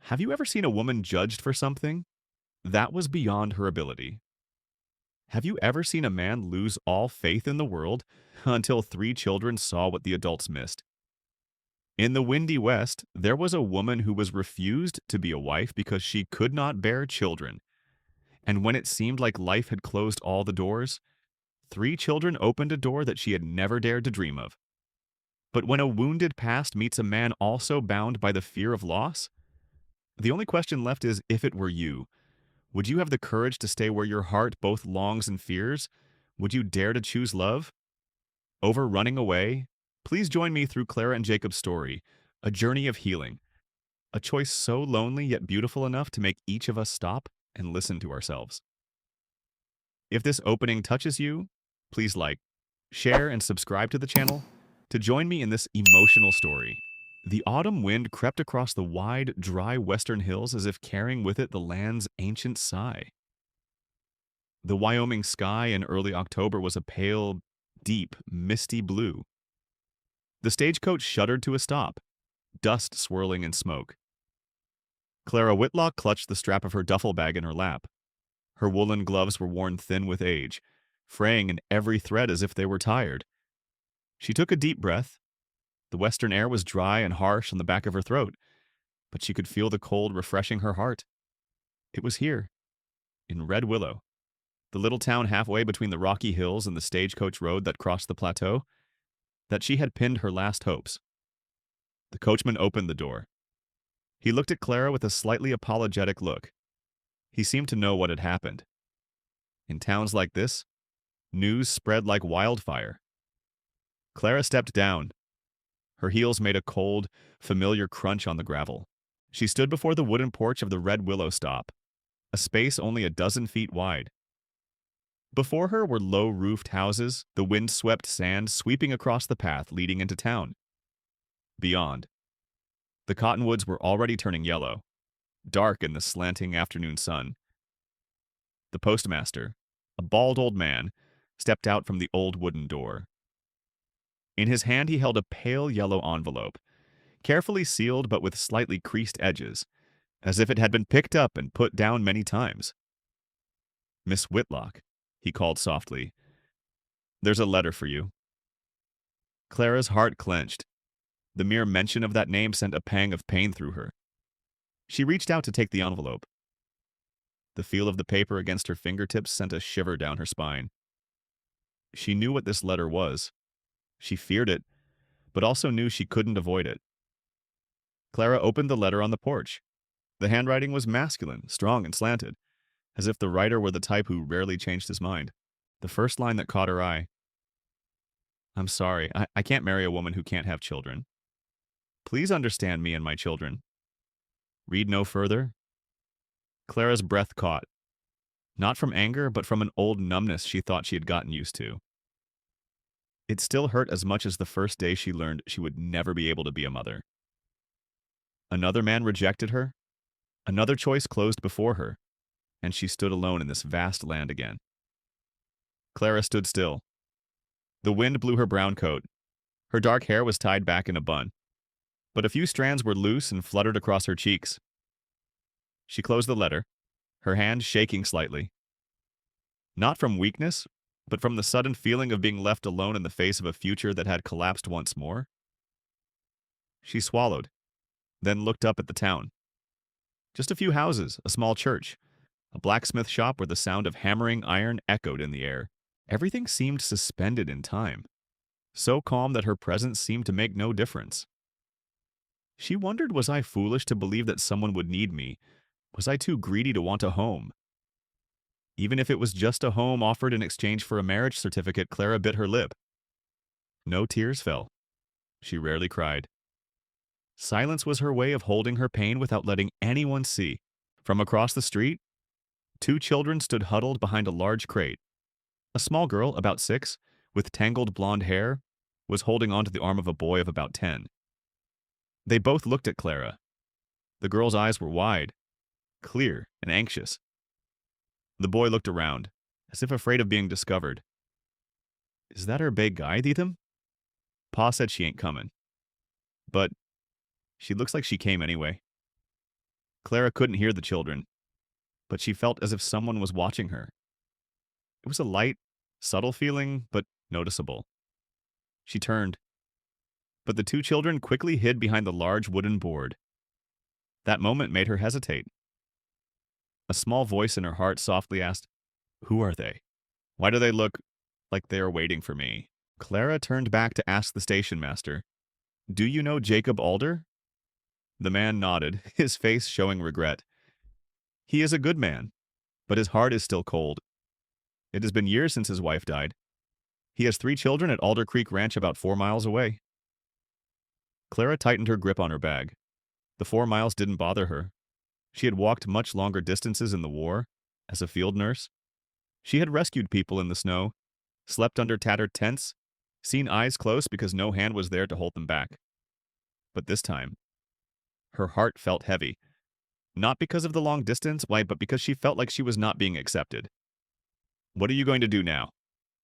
Have you ever seen a woman judged for something that was beyond her ability? Have you ever seen a man lose all faith in the world until three children saw what the adults missed? In the windy West, there was a woman who was refused to be a wife because she could not bear children. And when it seemed like life had closed all the doors, three children opened a door that she had never dared to dream of. But when a wounded past meets a man also bound by the fear of loss, the only question left is if it were you. Would you have the courage to stay where your heart both longs and fears? Would you dare to choose love over running away? Please join me through Clara and Jacob's story, a journey of healing, a choice so lonely yet beautiful enough to make each of us stop and listen to ourselves. If this opening touches you, please like, share, and subscribe to the channel to join me in this emotional story. The autumn wind crept across the wide, dry western hills as if carrying with it the land's ancient sigh. The Wyoming sky in early October was a pale, deep, misty blue. The stagecoach shuddered to a stop, dust swirling in smoke. Clara Whitlock clutched the strap of her duffel bag in her lap. Her woolen gloves were worn thin with age, fraying in every thread as if they were tired. She took a deep breath. The western air was dry and harsh on the back of her throat, but she could feel the cold refreshing her heart. It was here, in Red Willow, the little town halfway between the rocky hills and the stagecoach road that crossed the plateau, that she had pinned her last hopes. The coachman opened the door. He looked at Clara with a slightly apologetic look. He seemed to know what had happened. In towns like this, news spread like wildfire. Clara stepped down. Her heels made a cold, familiar crunch on the gravel. She stood before the wooden porch of the Red Willow stop, a space only a dozen feet wide. Before her were low-roofed houses, the wind-swept sand sweeping across the path leading into town. Beyond, the cottonwoods were already turning yellow, dark in the slanting afternoon sun. The postmaster, a bald old man, stepped out from the old wooden door. In his hand he held a pale yellow envelope, carefully sealed but with slightly creased edges, as if it had been picked up and put down many times. "Miss Whitlock," he called softly, "there's a letter for you." Clara's heart clenched. The mere mention of that name sent a pang of pain through her. She reached out to take the envelope. The feel of the paper against her fingertips sent a shiver down her spine. She knew what this letter was. She feared it, but also knew she couldn't avoid it. Clara opened the letter on the porch. The handwriting was masculine, strong and slanted, as if the writer were the type who rarely changed his mind. The first line that caught her eye: "I'm sorry, I can't marry a woman who can't have children. Please understand me and my children. Read no further." Clara's breath caught, not from anger, but from an old numbness she thought she had gotten used to. It still hurt as much as the first day she learned she would never be able to be a mother. Another man rejected her. Another choice closed before her, and she stood alone in this vast land again. Clara stood still. The wind blew her brown coat. Her dark hair was tied back in a bun, but a few strands were loose and fluttered across her cheeks. She closed the letter, her hand shaking slightly. Not from weakness, but from the sudden feeling of being left alone in the face of a future that had collapsed once more. She swallowed, then looked up at the town. Just a few houses, a small church, a blacksmith shop where the sound of hammering iron echoed in the air. Everything seemed suspended in time, so calm that her presence seemed to make no difference. She wondered, was I foolish to believe that someone would need me? Was I too greedy to want a home? Even if it was just a home offered in exchange for a marriage certificate, Clara bit her lip. No tears fell. She rarely cried. Silence was her way of holding her pain without letting anyone see. From across the street, two children stood huddled behind a large crate. A small girl, about 6, with tangled blonde hair, was holding onto the arm of a boy of about 10. They both looked at Clara. The girl's eyes were wide, clear, and anxious. The boy looked around, as if afraid of being discovered. "Is that her big guy, Deetham? Pa said she ain't comin'. But she looks like she came anyway." Clara couldn't hear the children, but she felt as if someone was watching her. It was a light, subtle feeling, but noticeable. She turned, but the two children quickly hid behind the large wooden board. That moment made her hesitate. A small voice in her heart softly asked, "Who are they? Why do they look like they are waiting for me?" Clara turned back to ask the station master, "Do you know Jacob Alder?" The man nodded, his face showing regret. "He is a good man, but his heart is still cold. It has been years since his wife died. He has 3 children at Alder Creek Ranch about 4 miles away." Clara tightened her grip on her bag. The 4 miles didn't bother her. She had walked much longer distances in the war, as a field nurse. She had rescued people in the snow, slept under tattered tents, seen eyes close because no hand was there to hold them back. But this time, her heart felt heavy. Not because of the long distance, why, but because she felt like she was not being accepted. "What are you going to do now?"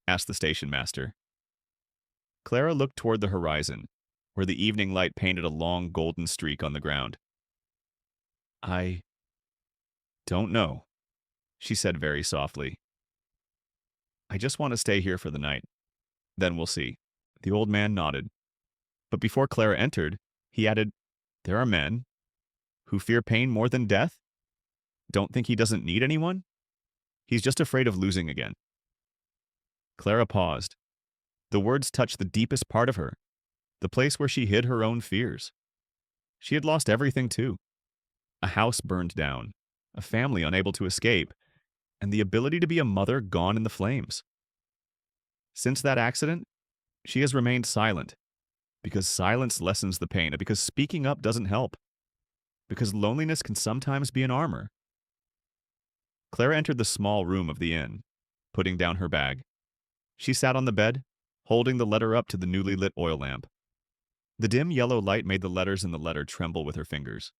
asked the station master. Clara looked toward the horizon, where the evening light painted a long golden streak on the ground. "I don't know," she said very softly. "I just want to stay here for the night. Then we'll see." The old man nodded. But before Clara entered, he added, "There are men who fear pain more than death. Don't think he doesn't need anyone. He's just afraid of losing again." Clara paused. The words touched the deepest part of her, the place where she hid her own fears. She had lost everything, too. A house burned down, a family unable to escape, and the ability to be a mother gone in the flames. Since that accident, she has remained silent, because silence lessens the pain, and because speaking up doesn't help, because loneliness can sometimes be an armor. Clara entered the small room of the inn, putting down her bag. She sat on the bed, holding the letter up to the newly lit oil lamp. The dim yellow light made the letters in the letter tremble with her fingers.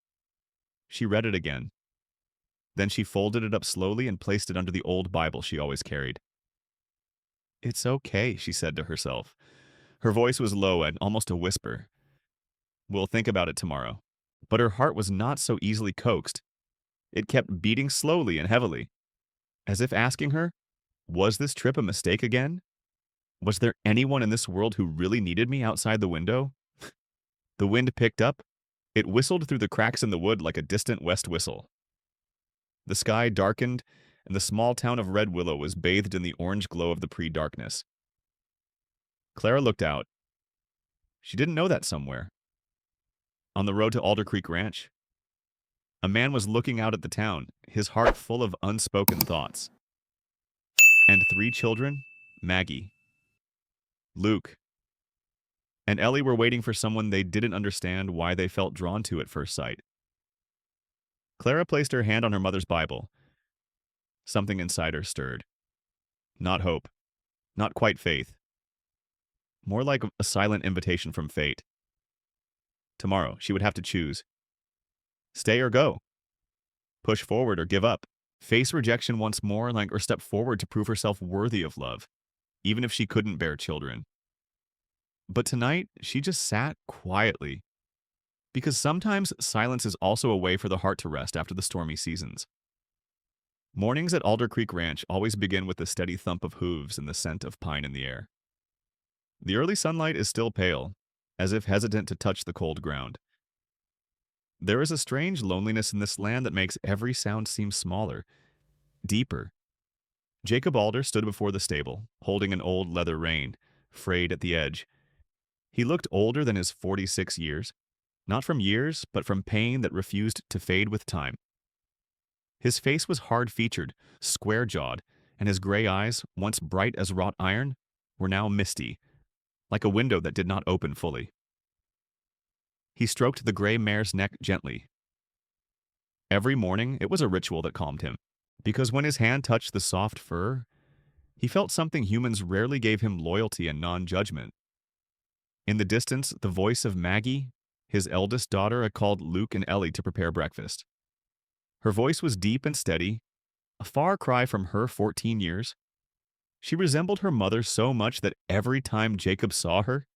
She read it again. Then she folded it up slowly and placed it under the old Bible she always carried. "It's okay," she said to herself. Her voice was low and almost a whisper. "We'll think about it tomorrow." But her heart was not so easily coaxed. It kept beating slowly and heavily, as if asking her, was this trip a mistake again? Was there anyone in this world who really needed me outside the window? The wind picked up. It whistled through the cracks in the wood like a distant west whistle. The sky darkened, and the small town of Red Willow was bathed in the orange glow of the pre-darkness. Clara looked out. She didn't know that somewhere. On the road to Alder Creek Ranch, a man was looking out at the town, his heart full of unspoken thoughts. And 3 children, Maggie, Luke, and Ellie were waiting for someone they didn't understand why they felt drawn to at first sight. Clara placed her hand on her mother's Bible. Something inside her stirred. Not hope. Not quite faith. More like a silent invitation from fate. Tomorrow, she would have to choose. Stay or go. Push forward or give up. Face rejection once more, or step forward to prove herself worthy of love, even if she couldn't bear children. But tonight, she just sat quietly. Because sometimes silence is also a way for the heart to rest after the stormy seasons. Mornings at Alder Creek Ranch always begin with the steady thump of hooves and the scent of pine in the air. The early sunlight is still pale, as if hesitant to touch the cold ground. There is a strange loneliness in this land that makes every sound seem smaller, deeper. Jacob Alder stood before the stable, holding an old leather rein, frayed at the edge. He looked older than his 46 years, not from years, but from pain that refused to fade with time. His face was hard-featured, square-jawed, and his gray eyes, once bright as wrought iron, were now misty, like a window that did not open fully. He stroked the gray mare's neck gently. Every morning, it was a ritual that calmed him, because when his hand touched the soft fur, he felt something humans rarely gave him: loyalty and non-judgment. In the distance, the voice of Maggie, his eldest daughter, had called Luke and Ellie to prepare breakfast. Her voice was deep and steady, a far cry from her 14 years. She resembled her mother so much that every time Jacob saw her,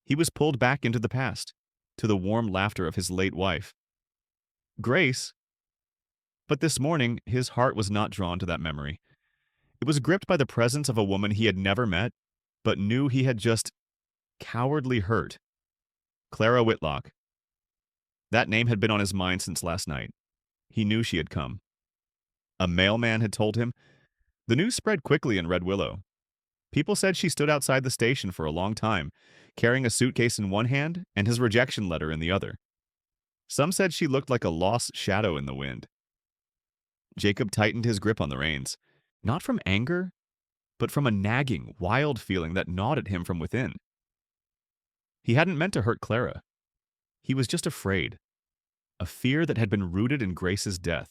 he was pulled back into the past, to the warm laughter of his late wife. Grace, But this morning, his heart was not drawn to that memory. It was gripped by the presence of a woman he had never met, but knew he had just cowardly hurt. Clara Whitlock. That name had been on his mind since last night. He knew she had come. A mailman had told him. The news spread quickly in Red Willow. People said she stood outside the station for a long time, carrying a suitcase in one hand and his rejection letter in the other. Some said she looked like a lost shadow in the wind. Jacob tightened his grip on the reins, not from anger, but from a nagging, wild feeling that gnawed at him from within. He hadn't meant to hurt Clara. He was just afraid, a fear that had been rooted in Grace's death.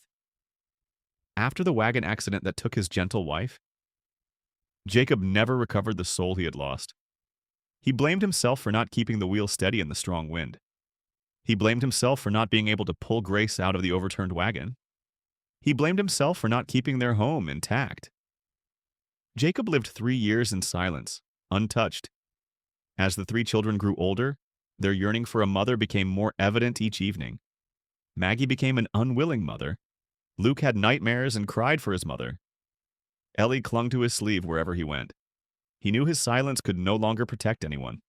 After the wagon accident that took his gentle wife, Jacob never recovered the soul he had lost. He blamed himself for not keeping the wheel steady in the strong wind. He blamed himself for not being able to pull Grace out of the overturned wagon. He blamed himself for not keeping their home intact. Jacob lived 3 years in silence, untouched. As the 3 children grew older, their yearning for a mother became more evident each evening. Maggie became an unwilling mother. Luke had nightmares and cried for his mother. Ellie clung to his sleeve wherever he went. He knew his silence could no longer protect anyone.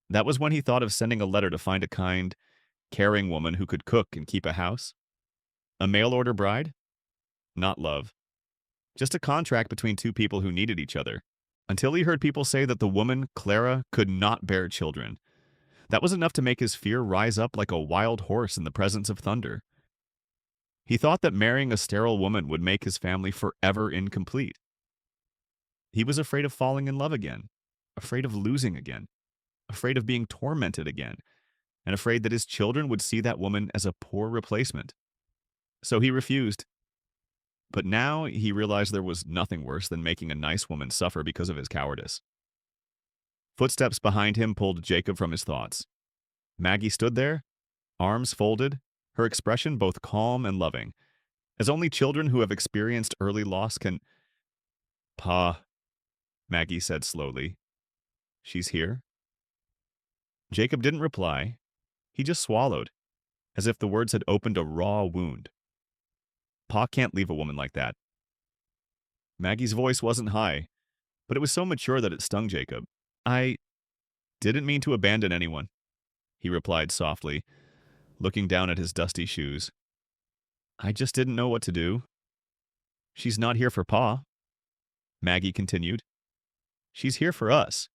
That was when he thought of sending a letter to find a kind, caring woman who could cook and keep a house. A mail-order bride? Not love. Just a contract between 2 people who needed each other. Until he heard people say that the woman, Clara, could not bear children. That was enough to make his fear rise up like a wild horse in the presence of thunder. He thought that marrying a sterile woman would make his family forever incomplete. He was afraid of falling in love again, afraid of losing again, afraid of being tormented again, and afraid that his children would see that woman as a poor replacement. So he refused. But now he realized there was nothing worse than making a nice woman suffer because of his cowardice. Footsteps behind him pulled Jacob from his thoughts. Maggie stood there, arms folded, her expression both calm and loving, as only children who have experienced early loss can. "Pa," Maggie said slowly. "She's here?" Jacob didn't reply. He just swallowed, as if the words had opened a raw wound. Pa can't leave a woman like that. Maggie's voice wasn't high, but it was so mature that it stung Jacob. "I didn't mean to abandon anyone," he replied softly, looking down at his dusty shoes. "I just didn't know what to do." "She's not here for Pa," Maggie continued. "She's here for us,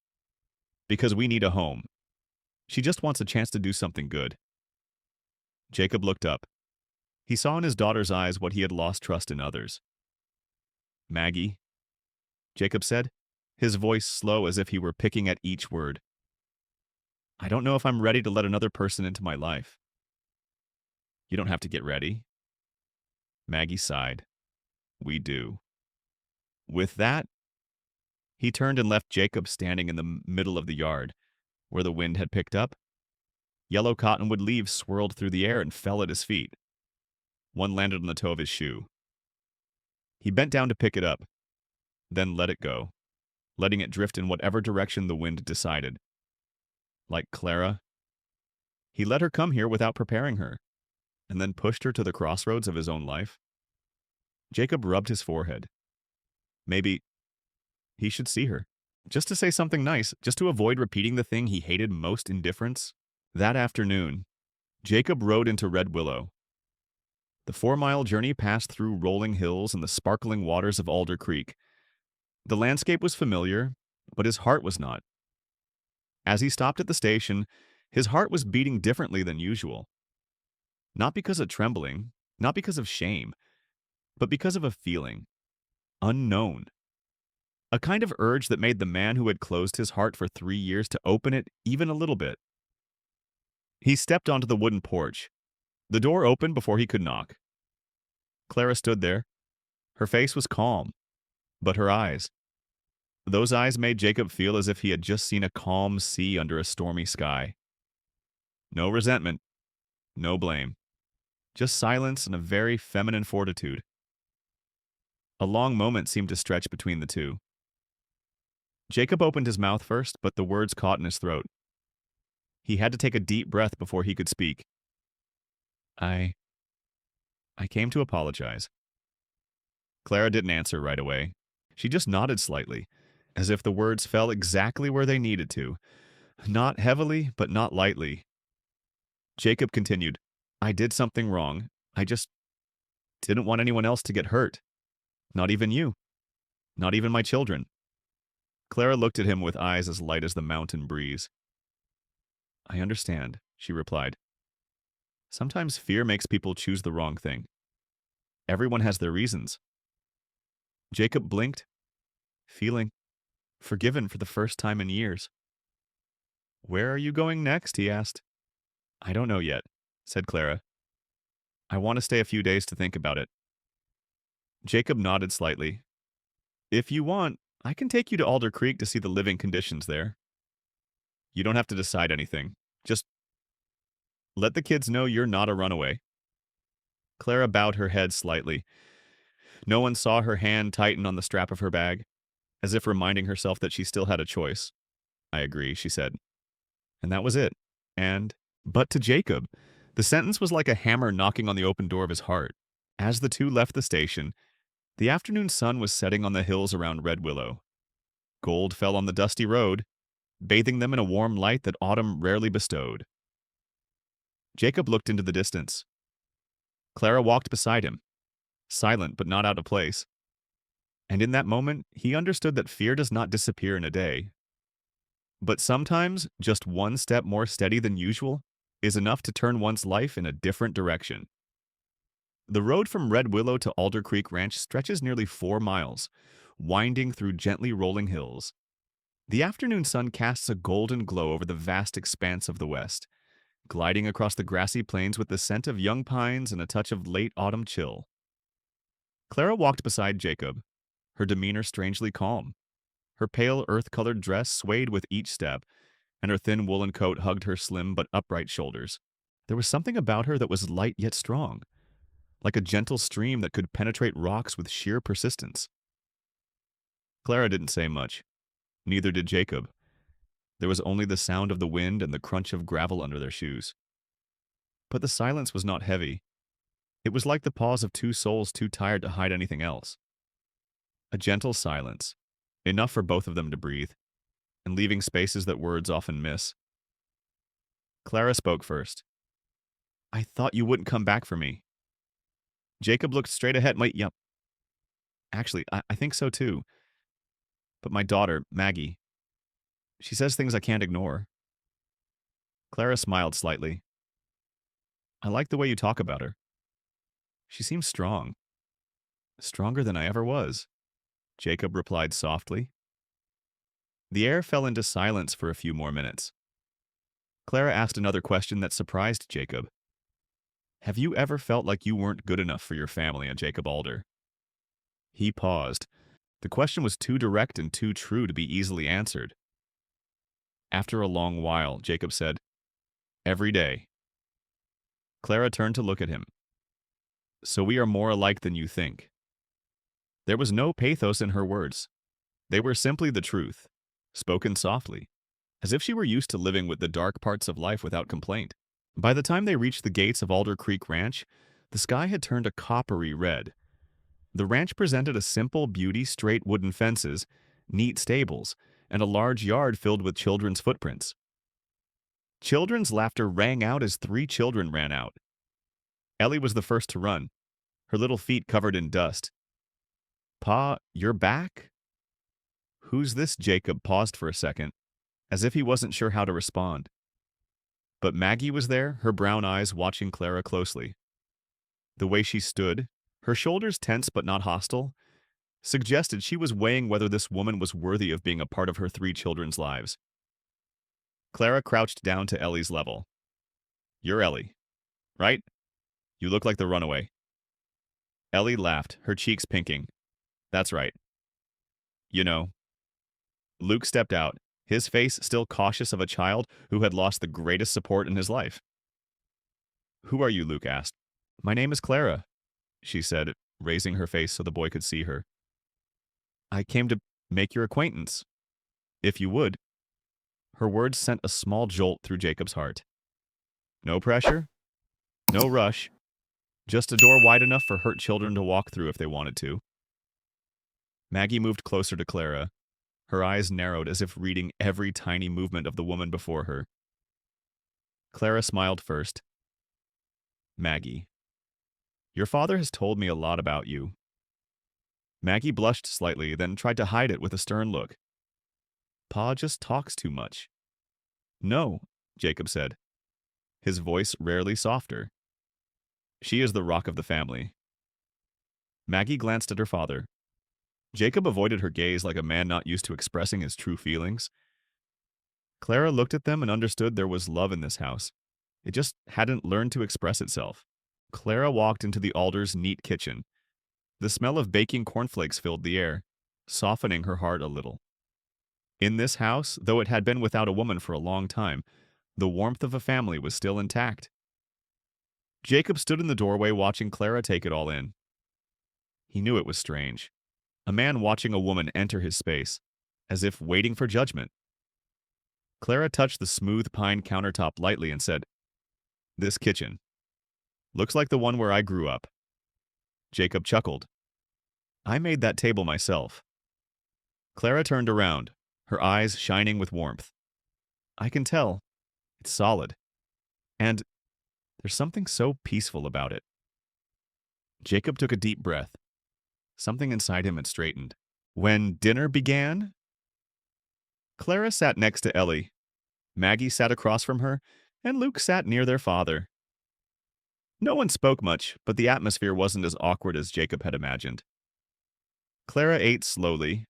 because we need a home. She just wants a chance to do something good." Jacob looked up. He saw in his daughter's eyes what he had lost trust in others. "Maggie," Jacob said, his voice slow as if he were picking at each word. "I don't know if I'm ready to let another person into my life." "You don't have to get ready." Maggie sighed. "We do." With that, he turned and left Jacob standing in the middle of the yard, where the wind had picked up. Yellow cottonwood leaves swirled through the air and fell at his feet. One landed on the toe of his shoe. He bent down to pick it up, then let it go, letting it drift in whatever direction the wind decided. Like Clara, he let her come here without preparing her, and then pushed her to the crossroads of his own life. Jacob rubbed his forehead. Maybe he should see her, just to say something nice, just to avoid repeating the thing he hated most, indifference. That afternoon, Jacob rode into Red Willow. The 4-mile journey passed through rolling hills and the sparkling waters of Alder Creek. The landscape was familiar, but his heart was not. As he stopped at the station, his heart was beating differently than usual. Not because of trembling, not because of shame, but because of a feeling. Unknown. A kind of urge that made the man who had closed his heart for 3 years to open it even a little bit. He stepped onto the wooden porch. The door opened before he could knock. Clara stood there. Her face was calm, but her eyes. Those eyes made Jacob feel as if he had just seen a calm sea under a stormy sky. No resentment, no blame. Just silence and a very feminine fortitude. A long moment seemed to stretch between the two. Jacob opened his mouth first, but the words caught in his throat. He had to take a deep breath before he could speak. I I came to apologize. Clara didn't answer right away. She just nodded slightly, as if the words fell exactly where they needed to. Not heavily, but not lightly. Jacob continued, I did something wrong. I just didn't want anyone else to get hurt. Not even you. Not even my children. Clara looked at him with eyes as light as the mountain breeze. I understand, she replied. Sometimes fear makes people choose the wrong thing. Everyone has their reasons. Jacob blinked, feeling forgiven for the first time in years. Where are you going next? He asked. I don't know yet, said Clara. I want to stay a few days to think about it. Jacob nodded slightly. If you want, I can take you to Alder Creek to see the living conditions there. You don't have to decide anything. Just let the kids know you're not a runaway. Clara bowed her head slightly. No one saw her hand tighten on the strap of her bag, as if reminding herself that she still had a choice. I agree, she said. And that was it. But to Jacob, the sentence was like a hammer knocking on the open door of his heart. As the two left the station, the afternoon sun was setting on the hills around Red Willow. Gold fell on the dusty road, bathing them in a warm light that autumn rarely bestowed. Jacob looked into the distance. Clara walked beside him, silent but not out of place. And in that moment, he understood that fear does not disappear in a day. But sometimes, just one step more steady than usual is enough to turn one's life in a different direction. The road from Red Willow to Alder Creek Ranch stretches nearly 4 miles, winding through gently rolling hills. The afternoon sun casts a golden glow over the vast expanse of the west, gliding across the grassy plains with the scent of young pines and a touch of late autumn chill. Clara walked beside Jacob, her demeanor strangely calm. Her pale earth-colored dress swayed with each step, and her thin woolen coat hugged her slim but upright shoulders. There was something about her that was light yet strong, like a gentle stream that could penetrate rocks with sheer persistence. Clara didn't say much. Neither did Jacob. There was only the sound of the wind and the crunch of gravel under their shoes. But the silence was not heavy. It was like the pause of two souls too tired to hide anything else. A gentle silence, enough for both of them to breathe, and leaving spaces that words often miss. Clara spoke first. I thought you wouldn't come back for me. Jacob looked straight ahead. Yep. Actually, I think so too. But my daughter, Maggie, she says things I can't ignore. Clara smiled slightly. I like the way you talk about her. She seems strong. Stronger than I ever was, Jacob replied softly. The air fell into silence for a few more minutes. Clara asked another question that surprised Jacob. Have you ever felt like you weren't good enough for your family and Jacob Alder? He paused. The question was too direct and too true to be easily answered. After a long while, Jacob said, Every day. Clara turned to look at him. So we are more alike than you think. There was no pathos in her words. They were simply the truth, spoken softly, as if she were used to living with the dark parts of life without complaint. By the time they reached the gates of Alder Creek Ranch, the sky had turned a coppery red. The ranch presented a simple beauty, straight wooden fences, neat stables, and a large yard filled with children's footprints. Children's laughter rang out as 3 children ran out. Ellie was the first to run, her little feet covered in dust. Pa, you're back? Who's this? Jacob paused for a second, as if he wasn't sure how to respond. But Maggie was there, her brown eyes watching Clara closely. The way she stood, her shoulders tense but not hostile, suggested she was weighing whether this woman was worthy of being a part of her 3 children's lives. Clara crouched down to Ellie's level. You're Ellie, right? You look like the runaway. Ellie laughed, her cheeks pinking. That's right. You know. Luke stepped out, his face still cautious of a child who had lost the greatest support in his life. Who are you? Luke asked. My name is Clara, she said, raising her face so the boy could see her. I came to make your acquaintance, if you would. Her words sent a small jolt through Jacob's heart. No pressure, no rush, Just a door wide enough for hurt children to walk through if they wanted to. Maggie moved closer to Clara. Her eyes narrowed as if reading every tiny movement of the woman before her. Clara smiled first. Maggie, your father has told me a lot about you. Maggie blushed slightly, then tried to hide it with a stern look. Pa just talks too much. No, Jacob said, his voice rarely softer. She is the rock of the family. Maggie glanced at her father. Jacob avoided her gaze like a man not used to expressing his true feelings. Clara looked at them and understood there was love in this house. It just hadn't learned to express itself. Clara walked into the Alders' neat kitchen. The smell of baking cornflakes filled the air, softening her heart a little. In this house, though it had been without a woman for a long time, the warmth of a family was still intact. Jacob stood in the doorway watching Clara take it all in. He knew it was strange. A man watching a woman enter his space, as if waiting for judgment. Clara touched the smooth pine countertop lightly and said, "This kitchen. Looks like the one where I grew up." Jacob chuckled. "I made that table myself." Clara turned around, her eyes shining with warmth. "I can tell. It's solid. And there's something so peaceful about it." Jacob took a deep breath. Something inside him had straightened. When dinner began, Clara sat next to Ellie. Maggie sat across from her, and Luke sat near their father. No one spoke much, but the atmosphere wasn't as awkward as Jacob had imagined. Clara ate slowly,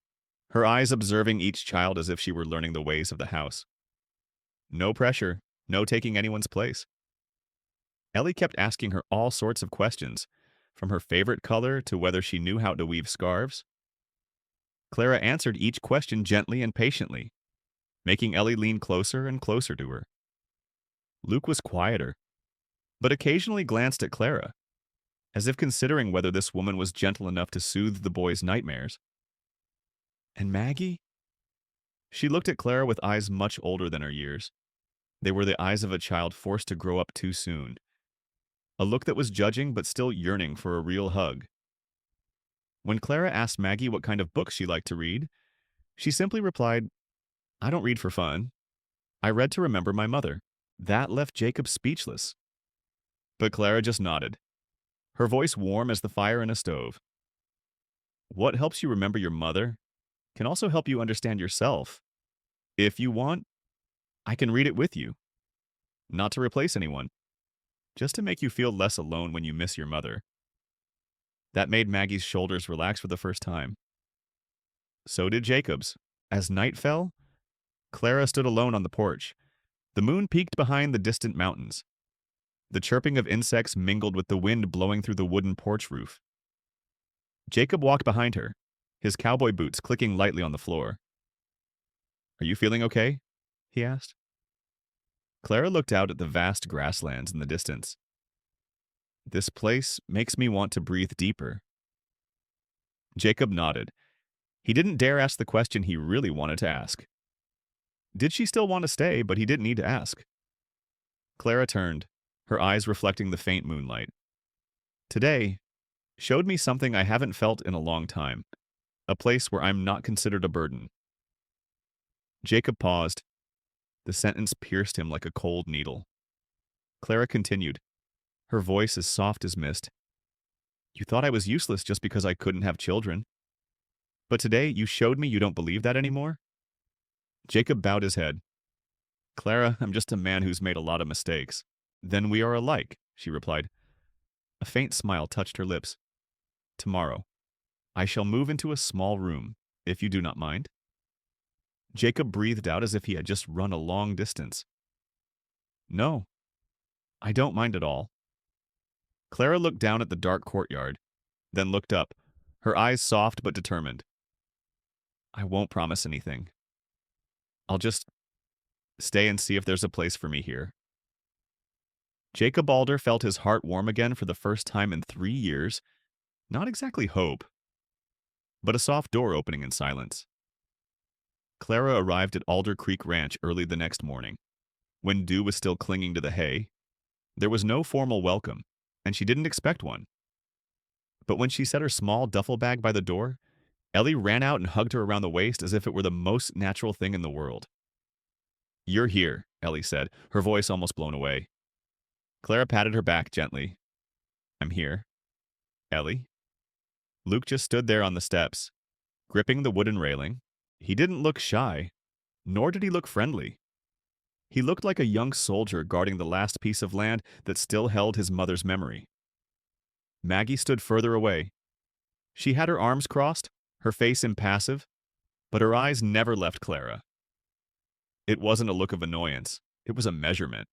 her eyes observing each child as if she were learning the ways of the house. No pressure, no taking anyone's place. Ellie kept asking her all sorts of questions, from her favorite color to whether she knew how to weave scarves. Clara answered each question gently and patiently, making Ellie lean closer and closer to her. Luke was quieter, but occasionally glanced at Clara, as if considering whether this woman was gentle enough to soothe the boy's nightmares. And Maggie? She looked at Clara with eyes much older than her years. They were the eyes of a child forced to grow up too soon. A look that was judging but still yearning for a real hug. When Clara asked Maggie what kind of books she liked to read, she simply replied, "I don't read for fun. I read to remember my mother." That left Jacob speechless. But Clara just nodded, her voice warm as the fire in a stove. What helps you remember your mother can also help you understand yourself. If you want, I can read it with you. Not to replace anyone, just to make you feel less alone when you miss your mother. That made Maggie's shoulders relax for the first time. So did Jacob's. As night fell, Clara stood alone on the porch. The moon peeked behind the distant mountains. The chirping of insects mingled with the wind blowing through the wooden porch roof. Jacob walked behind her, his cowboy boots clicking lightly on the floor. "Are you feeling okay?" he asked. Clara looked out at the vast grasslands in the distance. "This place makes me want to breathe deeper." Jacob nodded. He didn't dare ask the question he really wanted to ask. Did she still want to stay, but he didn't need to ask. Clara turned, her eyes reflecting the faint moonlight. "Today showed me something I haven't felt in a long time, a place where I'm not considered a burden." Jacob paused. The sentence pierced him like a cold needle. Clara continued, her voice as soft as mist. "You thought I was useless just because I couldn't have children. But today you showed me you don't believe that anymore?" Jacob bowed his head. "Clara, I'm just a man who's made a lot of mistakes." "Then we are alike," she replied. A faint smile touched her lips. "Tomorrow, I shall move into a small room, if you do not mind." Jacob breathed out as if he had just run a long distance. "No, I don't mind at all." Clara looked down at the dark courtyard, then looked up, her eyes soft but determined. "I won't promise anything. I'll just stay and see if there's a place for me here." Jacob Alder felt his heart warm again for the first time in 3 years. Not exactly hope, but a soft door opening in silence. Clara arrived at Alder Creek Ranch early the next morning. When dew was still clinging to the hay, there was no formal welcome, and she didn't expect one. But when she set her small duffel bag by the door, Ellie ran out and hugged her around the waist as if it were the most natural thing in the world. "You're here," Ellie said, her voice almost blown away. Clara patted her back gently. "I'm here." "Ellie?" Luke just stood there on the steps, gripping the wooden railing. He didn't look shy, nor did he look friendly. He looked like a young soldier guarding the last piece of land that still held his mother's memory. Maggie stood further away. She had her arms crossed, her face impassive, but her eyes never left Clara. It wasn't a look of annoyance. It was a measurement.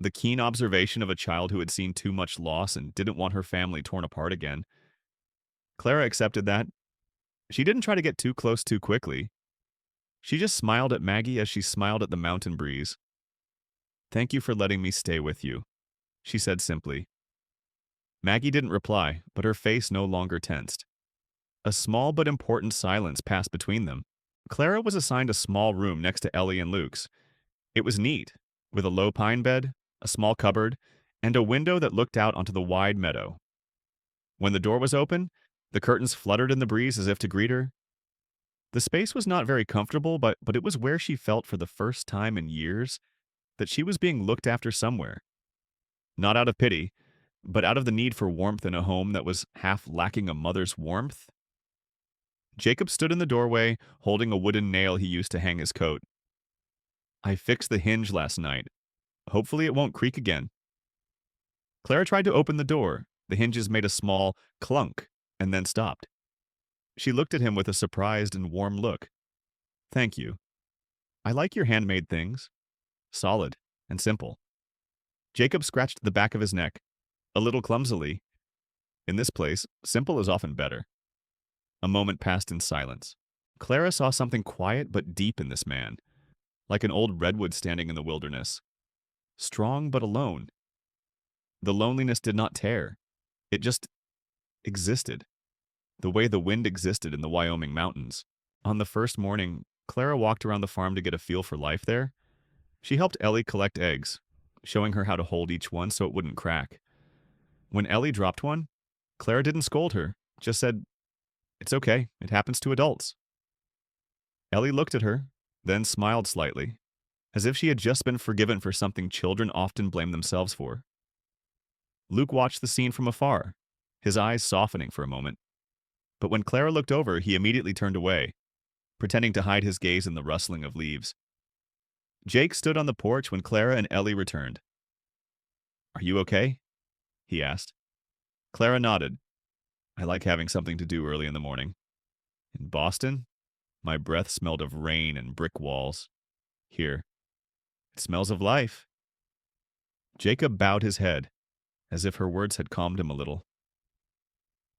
The keen observation of a child who had seen too much loss and didn't want her family torn apart again. Clara accepted that. She didn't try to get too close too quickly. She just smiled at Maggie as she smiled at the mountain breeze. "Thank you for letting me stay with you," she said simply. Maggie didn't reply, but her face no longer tensed. A small but important silence passed between them. Clara was assigned a small room next to Ellie and Luke's. It was neat, with a low pine bed, a small cupboard, and a window that looked out onto the wide meadow. When the door was open, the curtains fluttered in the breeze as if to greet her. The space was not very comfortable, but it was where she felt for the first time in years that she was being looked after somewhere. Not out of pity, but out of the need for warmth in a home that was half lacking a mother's warmth. Jacob stood in the doorway, holding a wooden nail he used to hang his coat. "I fixed the hinge last night. Hopefully it won't creak again." Clara tried to open the door. The hinges made a small clunk and then stopped. She looked at him with a surprised and warm look. "Thank you. I like your handmade things. Solid and simple." Jacob scratched the back of his neck, a little clumsily. In this place, simple is often better. A moment passed in silence. Clara saw something quiet but deep in this man, like an old redwood standing in the wilderness. Strong but alone. The loneliness did not tear. It just existed, the way the wind existed in the Wyoming mountains. On the first morning, Clara walked around the farm to get a feel for life there. She helped Ellie collect eggs, showing her how to hold each one so it wouldn't crack. When Ellie dropped one, Clara didn't scold her, just said, "It's okay, it happens to adults." Ellie looked at her, then smiled slightly, as if she had just been forgiven for something children often blame themselves for. Luke watched the scene from afar, his eyes softening for a moment. But when Clara looked over, he immediately turned away, pretending to hide his gaze in the rustling of leaves. Jake stood on the porch when Clara and Ellie returned. "Are you okay?" he asked. Clara nodded. "I like having something to do early in the morning. In Boston, my breath smelled of rain and brick walls. Here, it smells of life." Jacob bowed his head, as if her words had calmed him a little.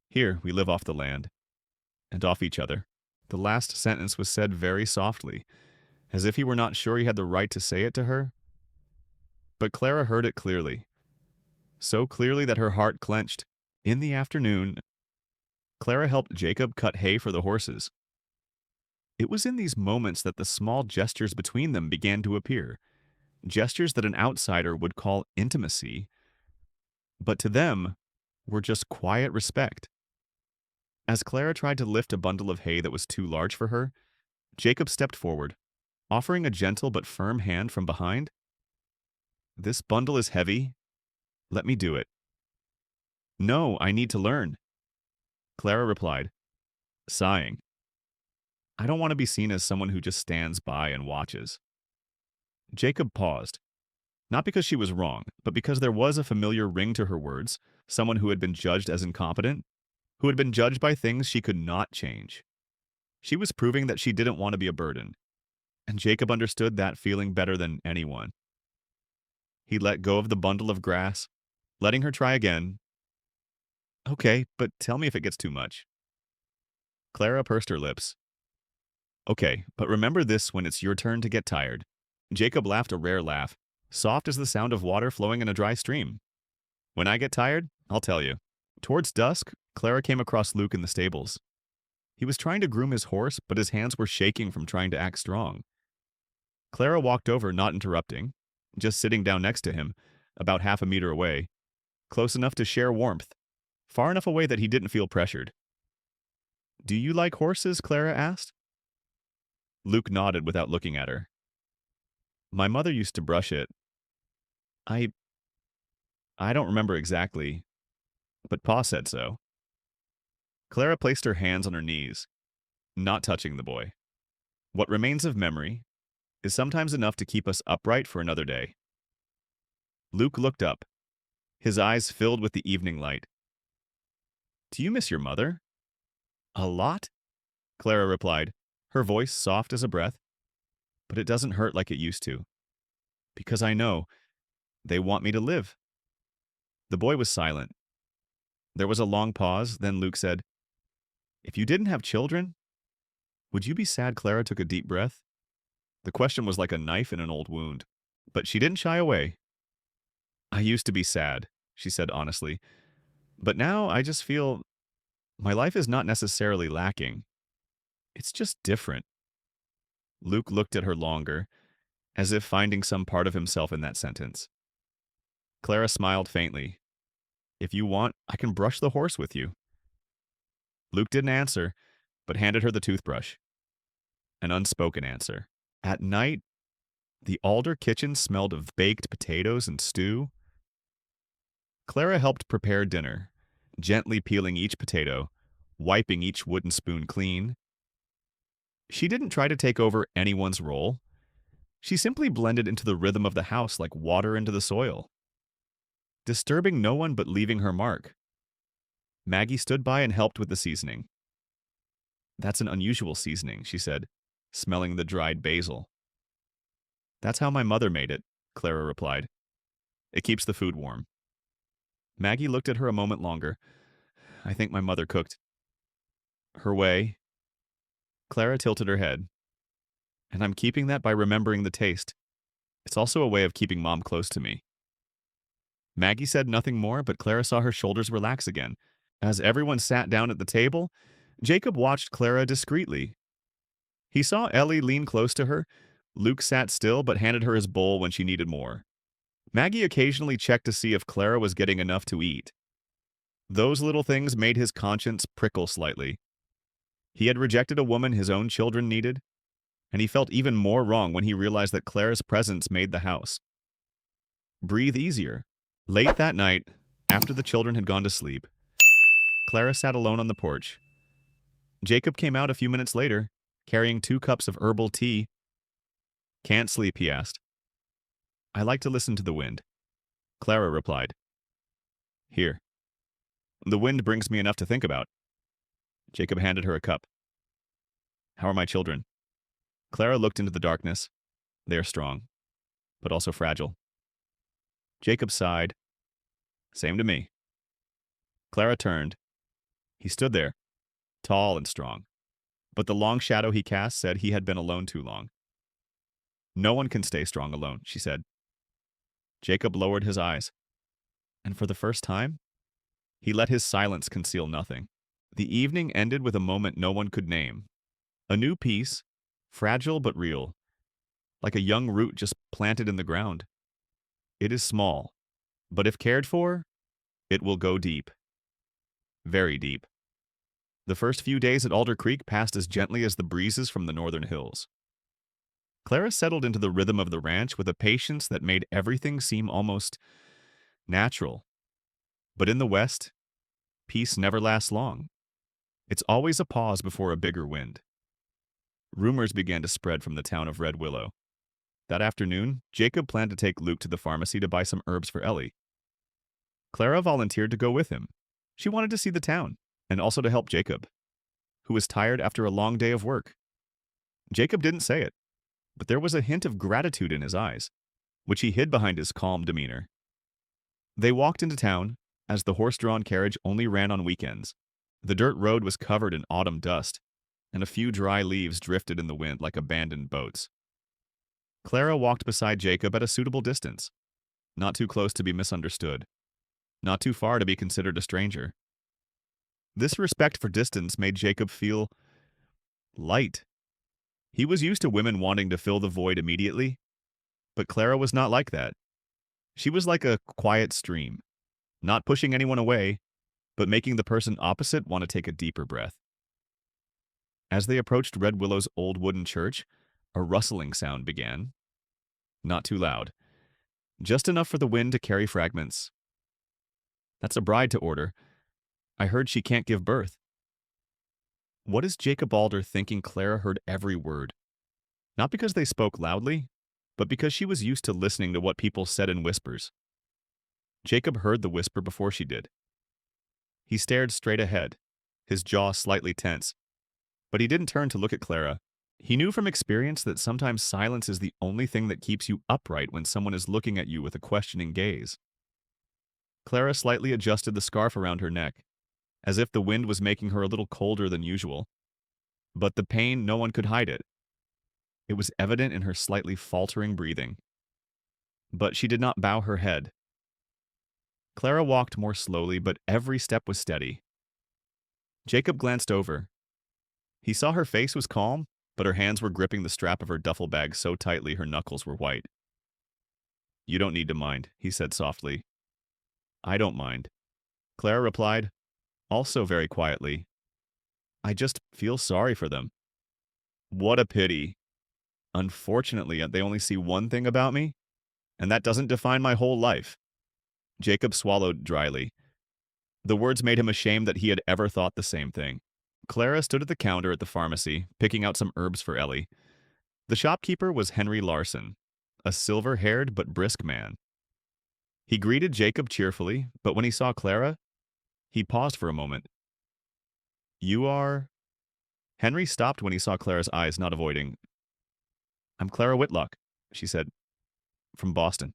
"Here, we live off the land, and off each other." The last sentence was said very softly, as if he were not sure he had the right to say it to her. But Clara heard it clearly, so clearly that her heart clenched. In the afternoon, Clara helped Jacob cut hay for the horses. It was in these moments that the small gestures between them began to appear, gestures that an outsider would call intimacy, but to them were just quiet respect. As Clara tried to lift a bundle of hay that was too large for her, Jacob stepped forward, offering a gentle but firm hand from behind. "This bundle is heavy. Let me do it." "No, I need to learn," Clara replied, sighing. "I don't want to be seen as someone who just stands by and watches." Jacob paused, not because she was wrong, but because there was a familiar ring to her words, someone who had been judged as incompetent, who had been judged by things she could not change. She was proving that she didn't want to be a burden, and Jacob understood that feeling better than anyone. He let go of the bundle of grass, letting her try again. "Okay, but tell me if it gets too much." Clara pursed her lips. "Okay, but remember this when it's your turn to get tired." Jacob laughed a rare laugh, soft as the sound of water flowing in a dry stream. "When I get tired, I'll tell you." Towards dusk, Clara came across Luke in the stables. He was trying to groom his horse, but his hands were shaking from trying to act strong. Clara walked over, not interrupting, just sitting down next to him, about half a meter away. close enough to share warmth, far enough away that he didn't feel pressured. "Do you like horses?" Clara asked. Luke nodded without looking at her. "My mother used to brush it. I I don't remember exactly, but Pa said so." Clara placed her hands on her knees, not touching the boy. What remains of memory is sometimes enough to keep us upright for another day. Luke looked up, his eyes filled with the evening light. "Do you miss your mother?" "A lot," Clara replied, her voice soft as a breath. "But it doesn't hurt like it used to. Because I know they want me to live." The boy was silent. There was a long pause, then Luke said, "If you didn't have children, would you be sad?" Clara took a deep breath. The question was like a knife in an old wound, but she didn't shy away. "I used to be sad," she said honestly, "but now I just feel my life is not necessarily lacking. It's just different." Luke looked at her longer, as if finding some part of himself in that sentence. Clara smiled faintly. "If you want, I can brush the horse with you." Luke didn't answer, but handed her the toothbrush. An unspoken answer. At night, the Alder kitchen smelled of baked potatoes and stew. Clara helped prepare dinner, gently peeling each potato, wiping each wooden spoon clean. She didn't try to take over anyone's role. She simply blended into the rhythm of the house like water into the soil, disturbing no one but leaving her mark. Maggie stood by and helped with the seasoning. "That's an unusual seasoning," she said, smelling the dried basil. "That's how my mother made it," Clara replied. "It keeps the food warm." Maggie looked at her a moment longer. "I think my mother cooked her way." Clara tilted her head. "And I'm keeping that by remembering the taste. It's also a way of keeping Mom close to me." Maggie said nothing more, but Clara saw her shoulders relax again. As everyone sat down at the table, Jacob watched Clara discreetly. He saw Ellie lean close to her. Luke sat still but handed her his bowl when she needed more. Maggie occasionally checked to see if Clara was getting enough to eat. Those little things made his conscience prickle slightly. He had rejected a woman his own children needed, and he felt even more wrong when he realized that Clara's presence made the house breathe easier. Late that night, after the children had gone to sleep, Clara sat alone on the porch. Jacob came out a few minutes later, carrying 2 cups of herbal tea. "Can't sleep?" he asked. "I like to listen to the wind," Clara replied. "Here. The wind brings me enough to think about." Jacob handed her a cup. "How are my children?" Clara looked into the darkness. "They are strong, but also fragile." Jacob sighed. "Same to me." Clara turned. He stood there, tall and strong, but the long shadow he cast said he had been alone too long. "No one can stay strong alone," she said. Jacob lowered his eyes, and for the first time, he let his silence conceal nothing. The evening ended with a moment no one could name. A new peace, fragile but real, like a young root just planted in the ground. It is small, but if cared for, it will go deep. Very deep. The first few days at Alder Creek passed as gently as the breezes from the northern hills. Clara settled into the rhythm of the ranch with a patience that made everything seem almost natural. But in the West, peace never lasts long. It's always a pause before a bigger wind. Rumors began to spread from the town of Red Willow. That afternoon, Jacob planned to take Luke to the pharmacy to buy some herbs for Ellie. Clara volunteered to go with him. She wanted to see the town, and also to help Jacob, who was tired after a long day of work. Jacob didn't say it, but there was a hint of gratitude in his eyes, which he hid behind his calm demeanor. They walked into town, as the horse-drawn carriage only ran on weekends. The dirt road was covered in autumn dust, and a few dry leaves drifted in the wind like abandoned boats. Clara walked beside Jacob at a suitable distance, not too close to be misunderstood, not too far to be considered a stranger. This respect for distance made Jacob feel light. He was used to women wanting to fill the void immediately, but Clara was not like that. She was like a quiet stream, not pushing anyone away, but making the person opposite want to take a deeper breath. As they approached Red Willow's old wooden church, a rustling sound began. Not too loud, just enough for the wind to carry fragments. That's a bride to order. I heard she can't give birth. What is Jacob Alder thinking Clara heard every word? Not because they spoke loudly, but because she was used to listening to what people said in whispers. Jacob heard the whisper before she did. He stared straight ahead, his jaw slightly tense, but he didn't turn to look at Clara. He knew from experience that sometimes silence is the only thing that keeps you upright when someone is looking at you with a questioning gaze. Clara slightly adjusted the scarf around her neck, as if the wind was making her a little colder than usual. But the pain, no one could hide it. It was evident in her slightly faltering breathing. But she did not bow her head. Clara walked more slowly, but every step was steady. Jacob glanced over. He saw her face was calm, but her hands were gripping the strap of her duffel bag so tightly her knuckles were white. "You don't need to mind," he said softly. "I don't mind," Clara replied, also very quietly. "I just feel sorry for them." "What a pity. Unfortunately, they only see one thing about me, and that doesn't define my whole life." Jacob swallowed dryly. The words made him ashamed that he had ever thought the same thing. Clara stood at the counter at the pharmacy, picking out some herbs for Ellie. The shopkeeper was Henry Larson, a silver-haired but brisk man. He greeted Jacob cheerfully, but when he saw Clara, he paused for a moment. "You are—" Henry stopped when he saw Clara's eyes not avoiding. "I'm Clara Whitlock," she said. "From Boston."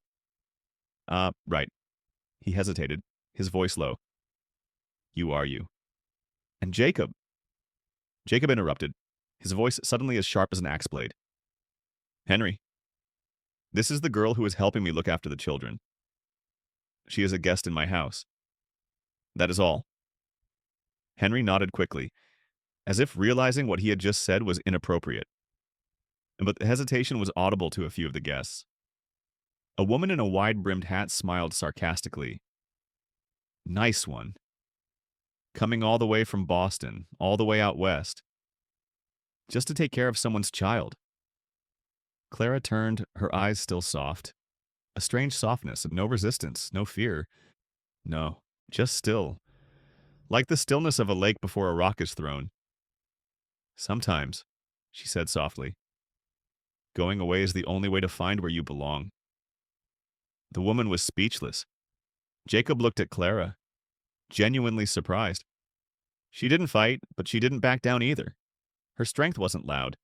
Right." He hesitated, his voice low. "You are you." "And Jacob—" Jacob interrupted, his voice suddenly as sharp as an axe blade. "Henry, this is the girl who is helping me look after the children. She is a guest in my house. That is all." Henry nodded quickly, as if realizing what he had just said was inappropriate. But the hesitation was audible to a few of the guests. A woman in a wide-brimmed hat smiled sarcastically. "Nice one. Coming all the way from Boston, all the way out west, just to take care of someone's child." Clara turned, her eyes still soft. A strange softness, no resistance, no fear. No, just still. Like the stillness of a lake before a rock is thrown. "Sometimes," she said softly, "going away is the only way to find where you belong." The woman was speechless. Jacob looked at Clara, genuinely surprised. She didn't fight, but she didn't back down either. Her strength wasn't loud.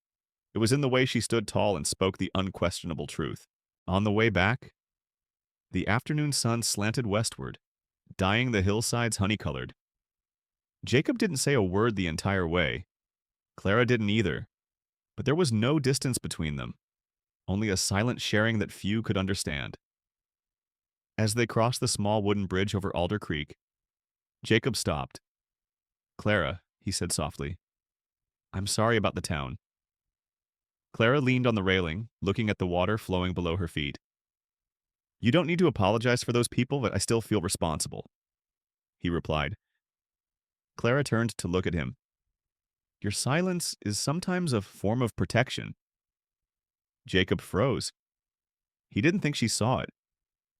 It was in the way she stood tall and spoke the unquestionable truth. On the way back, the afternoon sun slanted westward, dyeing the hillsides honey-colored. Jacob didn't say a word the entire way. Clara didn't either. But there was no distance between them, only a silent sharing that few could understand. As they crossed the small wooden bridge over Alder Creek, Jacob stopped. "Clara," he said softly, "I'm sorry about the town." Clara leaned on the railing, looking at the water flowing below her feet. "You don't need to apologize for those people, but I still feel responsible," he replied. Clara turned to look at him. "Your silence is sometimes a form of protection." Jacob froze. He didn't think she saw it.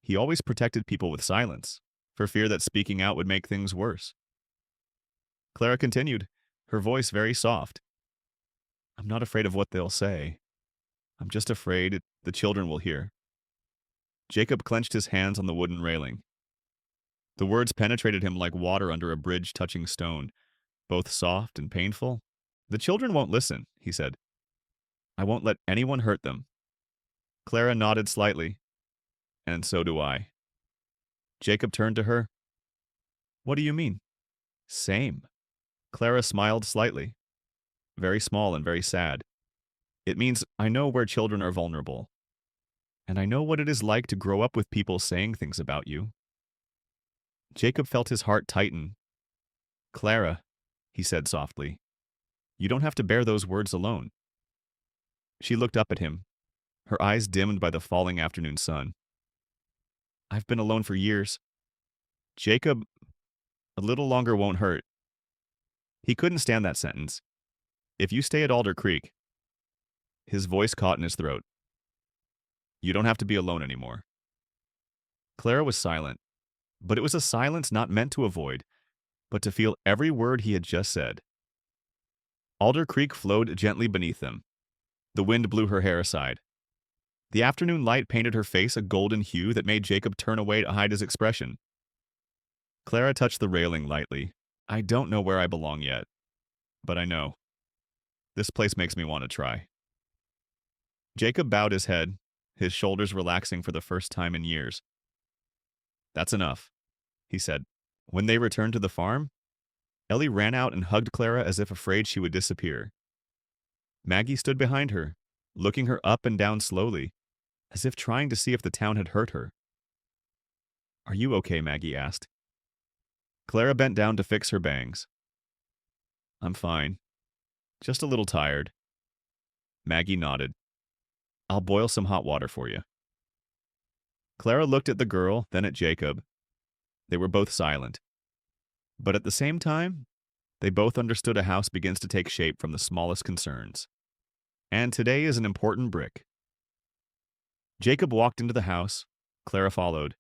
He always protected people with silence, for fear that speaking out would make things worse. Clara continued, her voice very soft. "I'm not afraid of what they'll say. I'm just afraid the children will hear." Jacob clenched his hands on the wooden railing. The words penetrated him like water under a bridge touching stone, both soft and painful. "The children won't listen," he said. "I won't let anyone hurt them." Clara nodded slightly. "And so do I." Jacob turned to her. "What do you mean?" "Same." Clara smiled slightly, very small and very sad. "It means I know where children are vulnerable. And I know what it is like to grow up with people saying things about you." Jacob felt his heart tighten. "Clara," he said softly, "you don't have to bear those words alone." She looked up at him, her eyes dimmed by the falling afternoon sun. "I've been alone for years. Jacob, a little longer won't hurt. He couldn't stand that sentence. If you stay at Alder Creek, his voice caught in his throat. You don't have to be alone anymore. Clara was silent, but it was a silence not meant to avoid, but to feel every word he had just said. Alder Creek flowed gently beneath them. The wind blew her hair aside. The afternoon light painted her face a golden hue that made Jacob turn away to hide his expression. Clara touched the railing lightly. I don't know where I belong yet, but I know. This place makes me want to try. Jacob bowed his head, his shoulders relaxing for the first time in years. That's enough, he said. When they returned to the farm, Ellie ran out and hugged Clara as if afraid she would disappear. Maggie stood behind her, looking her up and down slowly, as if trying to see if the town had hurt her. Are you okay? Maggie asked. Clara bent down to fix her bangs. I'm fine. Just a little tired. Maggie nodded. I'll boil some hot water for you. Clara looked at the girl, then at Jacob. They were both silent. But at the same time, they both understood a house begins to take shape from the smallest concerns. And today is an important brick. Jacob walked into the house, Clara followed,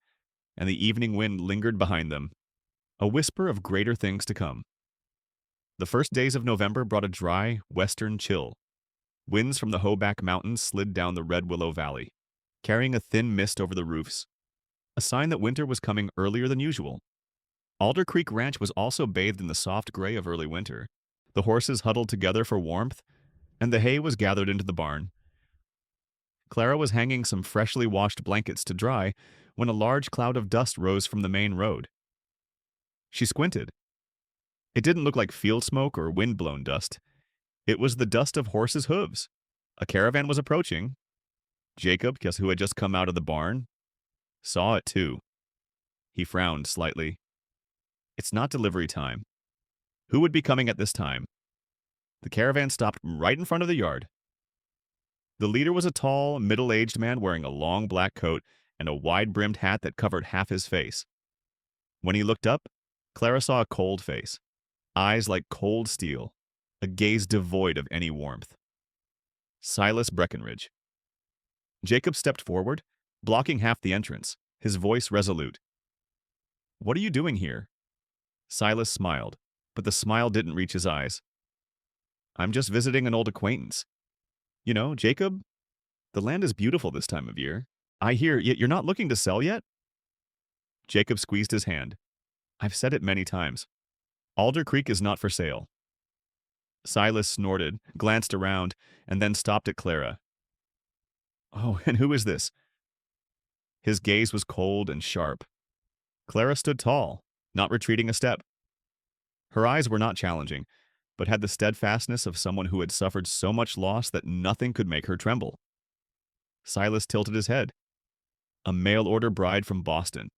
and the evening wind lingered behind them, a whisper of greater things to come. The first days of November brought a dry, western chill. Winds from the Hoback Mountains slid down the Red Willow Valley, carrying a thin mist over the roofs, a sign that winter was coming earlier than usual. Alder Creek Ranch was also bathed in the soft gray of early winter. The horses huddled together for warmth, and the hay was gathered into the barn. Clara was hanging some freshly washed blankets to dry when a large cloud of dust rose from the main road. She squinted. It didn't look like field smoke or wind-blown dust. It was the dust of horses' hooves. A caravan was approaching. Jacob, who had just come out of the barn, saw it too. He frowned slightly. It's not delivery time. Who would be coming at this time? The caravan stopped right in front of the yard. The leader was a tall, middle-aged man wearing a long black coat and a wide-brimmed hat that covered half his face. When he looked up, Clara saw a cold face, eyes like cold steel, a gaze devoid of any warmth. Silas Breckenridge. Jacob stepped forward, blocking half the entrance, his voice resolute. What are you doing here? Silas smiled, but the smile didn't reach his eyes. I'm just visiting an old acquaintance. You know, Jacob, the land is beautiful this time of year. I hear, yet you're not looking to sell yet? Jacob squeezed his hand. I've said it many times. Alder Creek is not for sale. Silas snorted, glanced around, and then stopped at Clara. Oh, and who is this? His gaze was cold and sharp. Clara stood tall, not retreating a step. Her eyes were not challenging, but had the steadfastness of someone who had suffered so much loss that nothing could make her tremble. Silas tilted his head. A mail-order bride from Boston.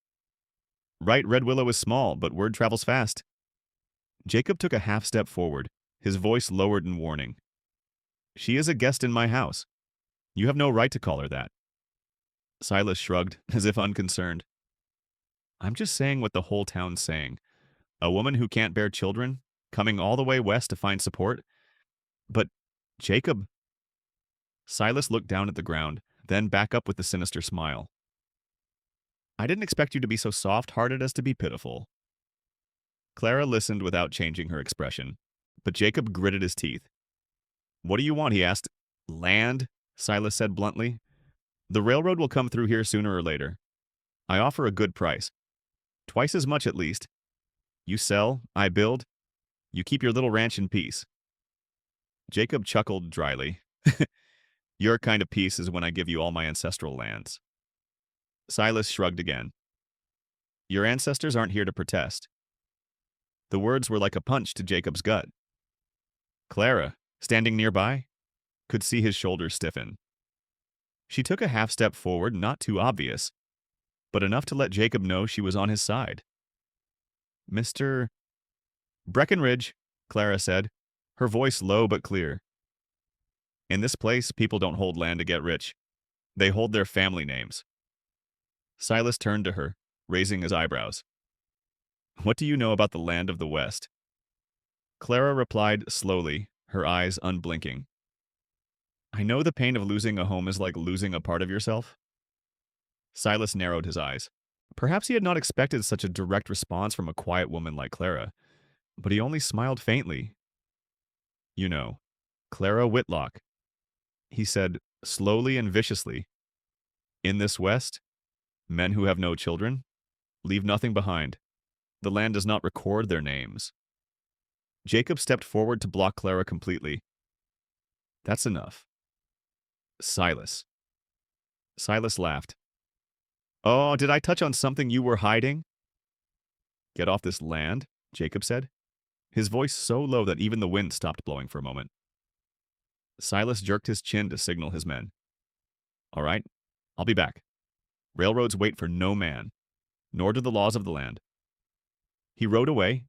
Right, Red Willow is small, but word travels fast. Jacob took a half-step forward, his voice lowered in warning. She is a guest in my house. You have no right to call her that. Silas shrugged, as if unconcerned. I'm just saying what the whole town's saying. A woman who can't bear children, coming all the way west to find support. But, Jacob... Silas looked down at the ground, then back up with a sinister smile. I didn't expect you to be so soft-hearted as to be pitiful. Clara listened without changing her expression, but Jacob gritted his teeth. What do you want? He asked. Land, Silas said bluntly. The railroad will come through here sooner or later. I offer a good price. Twice as much at least. You sell, I build. You keep your little ranch in peace. Jacob chuckled dryly. Your kind of peace is when I give you all my ancestral lands. Silas shrugged again. Your ancestors aren't here to protest. The words were like a punch to Jacob's gut. Clara, standing nearby, could see his shoulders stiffen. She took a half-step forward, not too obvious, but enough to let Jacob know she was on his side. Mr. Breckenridge, Clara said, her voice low but clear. In this place, people don't hold land to get rich. They hold their family names. Silas turned to her, raising his eyebrows. What do you know about the land of the West? Clara replied slowly, her eyes unblinking. I know the pain of losing a home is like losing a part of yourself. Silas narrowed his eyes. Perhaps he had not expected such a direct response from a quiet woman like Clara, but he only smiled faintly. You know, Clara Whitlock, he said slowly and viciously. In this West, men who have no children leave nothing behind. The land does not record their names. Jacob stepped forward to block Clara completely. That's enough. Silas. Silas laughed. Oh, did I touch on something you were hiding? Get off this land, Jacob said, his voice so low that even the wind stopped blowing for a moment. Silas jerked his chin to signal his men. All right, I'll be back. Railroads wait for no man, nor do the laws of the land. He rode away,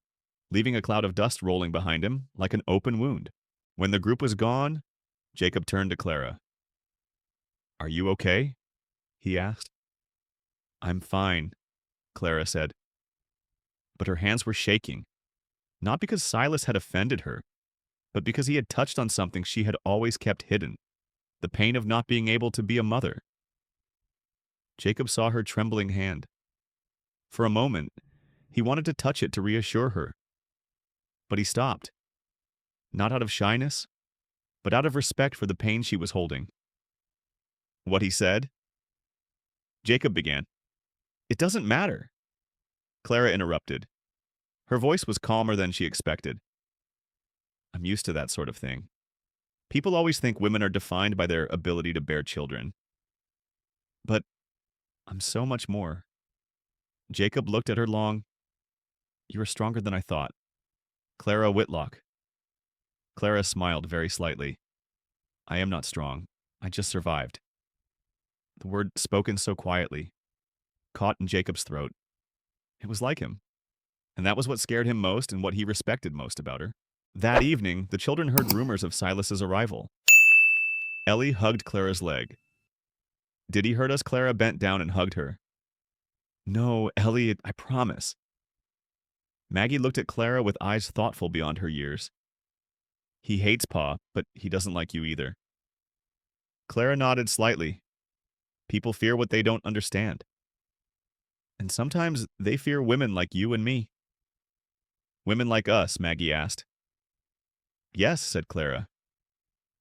leaving a cloud of dust rolling behind him like an open wound. When the group was gone, Jacob turned to Clara. Are you okay? He asked. I'm fine, Clara said. But her hands were shaking, not because Silas had offended her, but because he had touched on something she had always kept hidden, the pain of not being able to be a mother. Jacob saw her trembling hand. For a moment, he wanted to touch it to reassure her. But he stopped, not out of shyness, but out of respect for the pain she was holding. What he said? Jacob began. It doesn't matter. Clara interrupted. Her voice was calmer than she expected. I'm used to that sort of thing. People always think women are defined by their ability to bear children. But I'm so much more. Jacob looked at her long. You are stronger than I thought. Clara Whitlock. Clara smiled very slightly. I am not strong. I just survived. The word spoken so quietly, caught in Jacob's throat. It was like him. And that was what scared him most and what he respected most about her. That evening, the children heard rumors of Silas's arrival. Ellie hugged Clara's leg. Did he hurt us? Clara bent down and hugged her. No, Ellie, I promise. Maggie looked at Clara with eyes thoughtful beyond her years. He hates Pa, but he doesn't like you either. Clara nodded slightly. People fear what they don't understand. And sometimes they fear women like you and me. Women like us, Maggie asked. Yes, said Clara.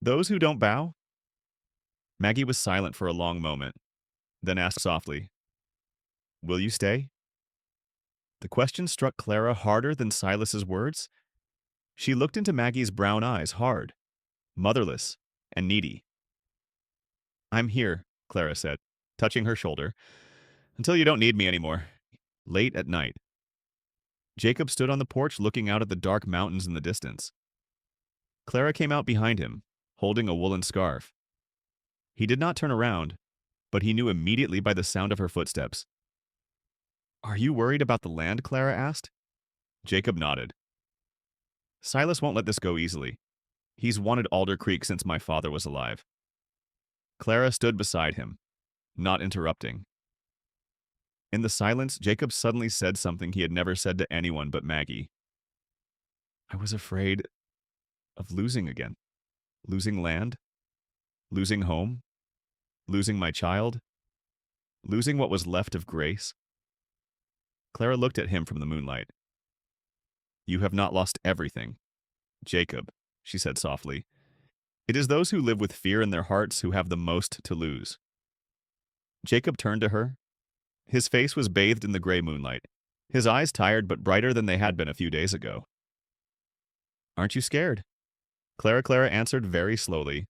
Those who don't bow? Maggie was silent for a long moment, then asked softly, Will you stay? The question struck Clara harder than Silas's words. She looked into Maggie's brown eyes hard, motherless, and needy. I'm here, Clara said, touching her shoulder, until you don't need me anymore. Late at night. Jacob stood on the porch looking out at the dark mountains in the distance. Clara came out behind him, holding a woolen scarf. He did not turn around, but he knew immediately by the sound of her footsteps. Are you worried about the land? Clara asked. Jacob nodded. Silas won't let this go easily. He's wanted Alder Creek since my father was alive. Clara stood beside him, not interrupting. In the silence, Jacob suddenly said something he had never said to anyone but Maggie. I was afraid of losing again. Losing land, losing home, losing my child, losing what was left of Grace. Clara looked at him from the moonlight. You have not lost everything, Jacob, she said softly. It is those who live with fear in their hearts who have the most to lose. Jacob turned to her. His face was bathed in the gray moonlight, his eyes tired but brighter than they had been a few days ago. Aren't you scared? Clara answered very slowly.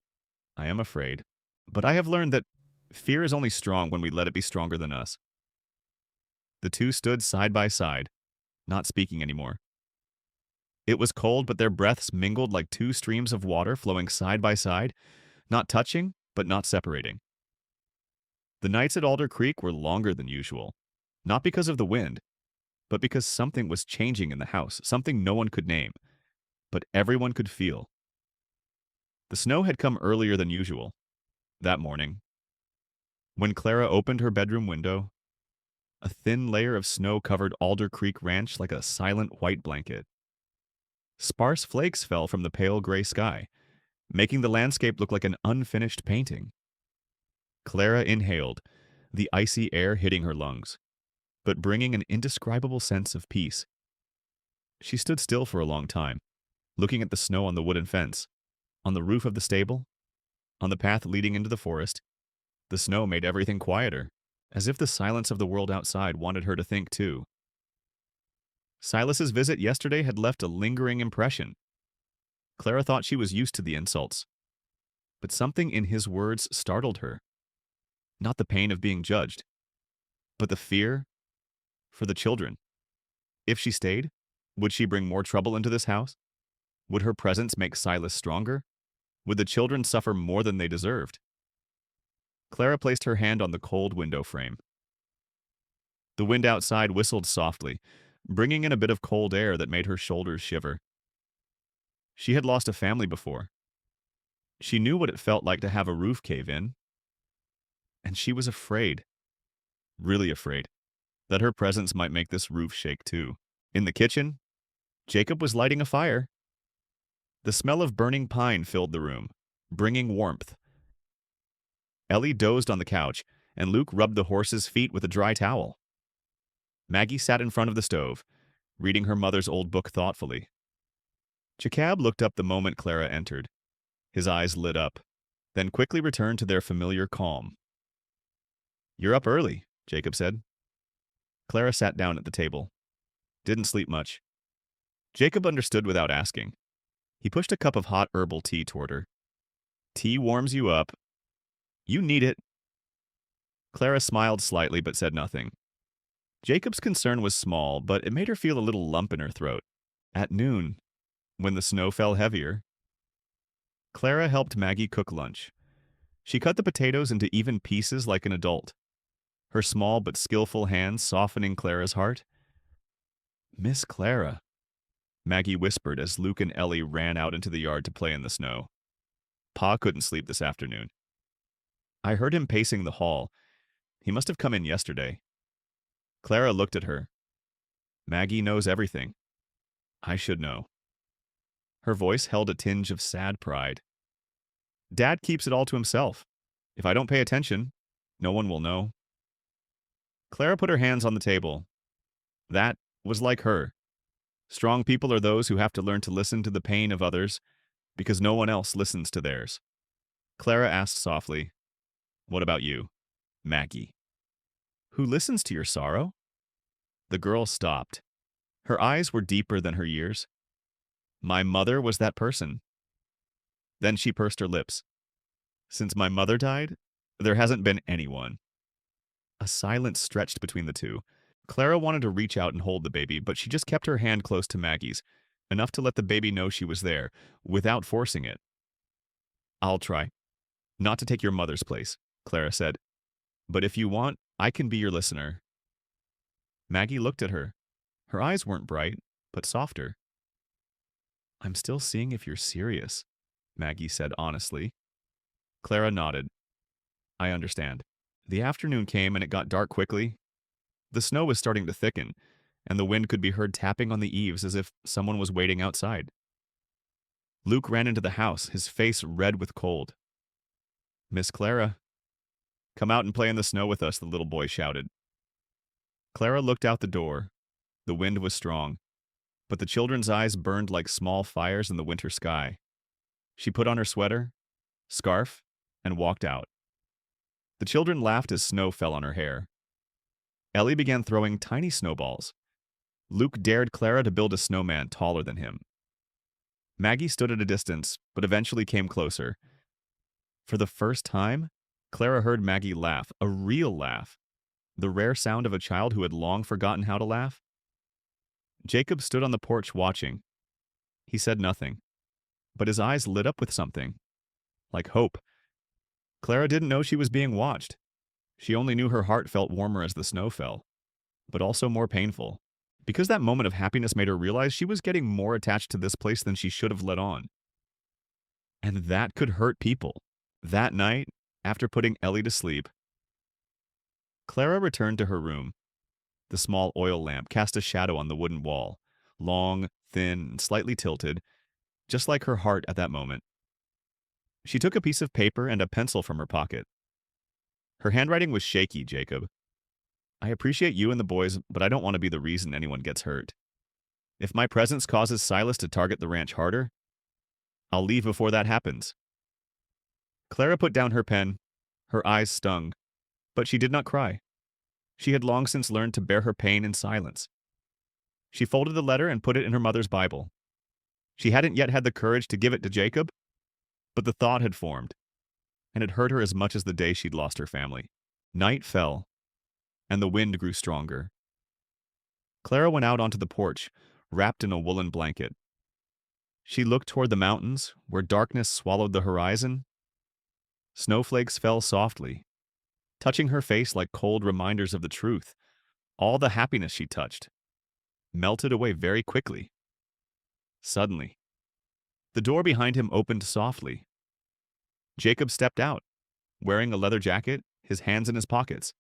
I am afraid, but I have learned that fear is only strong when we let it be stronger than us. The two stood side by side, not speaking anymore. It was cold, but their breaths mingled like two streams of water flowing side by side, not touching, but not separating. The nights at Alder Creek were longer than usual, not because of the wind, but because something was changing in the house, something no one could name, but everyone could feel. The snow had come earlier than usual, that morning. When Clara opened her bedroom window, A thin layer of snow covered Alder Creek Ranch like a silent white blanket. Sparse flakes fell from the pale gray sky, making the landscape look like an unfinished painting. Clara inhaled, the icy air hitting her lungs, but bringing an indescribable sense of peace. She stood still for a long time, looking at the snow on the wooden fence, on the roof of the stable, on the path leading into the forest. The snow made everything quieter, as if the silence of the world outside wanted her to think too. Silas's visit yesterday had left a lingering impression. Clara thought she was used to the insults, but something in his words startled her. Not the pain of being judged, but the fear for the children. If she stayed, would she bring more trouble into this house? Would her presence make Silas stronger? Would the children suffer more than they deserved? Clara placed her hand on the cold window frame. The wind outside whistled softly, bringing in a bit of cold air that made her shoulders shiver. She had lost a family before. She knew what it felt like to have a roof cave in. And she was afraid, really afraid, that her presence might make this roof shake too. In the kitchen, Jacob was lighting a fire. The smell of burning pine filled the room, bringing warmth. Ellie dozed on the couch, and Luke rubbed the horse's feet with a dry towel. Maggie sat in front of the stove, reading her mother's old book thoughtfully. Jacob looked up the moment Clara entered. His eyes lit up, then quickly returned to their familiar calm. "You're up early," Jacob said. Clara sat down at the table. Didn't sleep much. Jacob understood without asking. He pushed a cup of hot herbal tea toward her. "Tea warms you up. You need it." Clara smiled slightly but said nothing. Jacob's concern was small, but it made her feel a little lump in her throat. At noon, when the snow fell heavier, Clara helped Maggie cook lunch. She cut the potatoes into even pieces like an adult, her small but skillful hands softening Clara's heart. "Miss Clara," Maggie whispered as Luke and Ellie ran out into the yard to play in the snow. "Pa couldn't sleep this afternoon. I heard him pacing the hall. He must have come in yesterday." Clara looked at her. "Maggie knows everything. I should know." Her voice held a tinge of sad pride. "Dad keeps it all to himself. If I don't pay attention, no one will know." Clara put her hands on the table. That was like her. Strong people are those who have to learn to listen to the pain of others because no one else listens to theirs. Clara asked softly, "What about you, Maggie? Who listens to your sorrow?" The girl stopped. Her eyes were deeper than her years. "My mother was that person." Then she pursed her lips. "Since my mother died, there hasn't been anyone." A silence stretched between the two. Clara wanted to reach out and hold the baby, but she just kept her hand close to Maggie's, enough to let the baby know she was there, without forcing it. "I'll try not to take your mother's place," Clara said. "But if you want, I can be your listener." Maggie looked at her. Her eyes weren't bright, but softer. "I'm still seeing if you're serious," Maggie said honestly. Clara nodded. "I understand." The afternoon came and it got dark quickly. The snow was starting to thicken, and the wind could be heard tapping on the eaves as if someone was waiting outside. Luke ran into the house, his face red with cold. "Miss Clara." "Come out and play in the snow with us," the little boy shouted. Clara looked out the door. The wind was strong, but the children's eyes burned like small fires in the winter sky. She put on her sweater, scarf, and walked out. The children laughed as snow fell on her hair. Ellie began throwing tiny snowballs. Luke dared Clara to build a snowman taller than him. Maggie stood at a distance, but eventually came closer. For the first time, Clara heard Maggie laugh, a real laugh, the rare sound of a child who had long forgotten how to laugh. Jacob stood on the porch watching. He said nothing, but his eyes lit up with something, like hope. Clara didn't know she was being watched. She only knew her heart felt warmer as the snow fell, but also more painful, because that moment of happiness made her realize she was getting more attached to this place than she should have let on. And that could hurt people. That night, after putting Ellie to sleep, Clara returned to her room. The small oil lamp cast a shadow on the wooden wall, long, thin, and slightly tilted, just like her heart at that moment. She took a piece of paper and a pencil from her pocket. Her handwriting was shaky, Jacob. I appreciate you and the boys, but I don't want to be the reason anyone gets hurt. If my presence causes Silas to target the ranch harder, I'll leave before that happens. Clara put down her pen. Her eyes stung, but she did not cry. She had long since learned to bear her pain in silence. She folded the letter and put it in her mother's Bible. She hadn't yet had the courage to give it to Jacob, but the thought had formed, and it hurt her as much as the day she'd lost her family. Night fell, and the wind grew stronger. Clara went out onto the porch, wrapped in a woolen blanket. She looked toward the mountains, where darkness swallowed the horizon. Snowflakes fell softly, touching her face like cold reminders of the truth. All the happiness she touched melted away very quickly. Suddenly, the door behind him opened softly. Jacob stepped out, wearing a leather jacket, his hands in his pockets.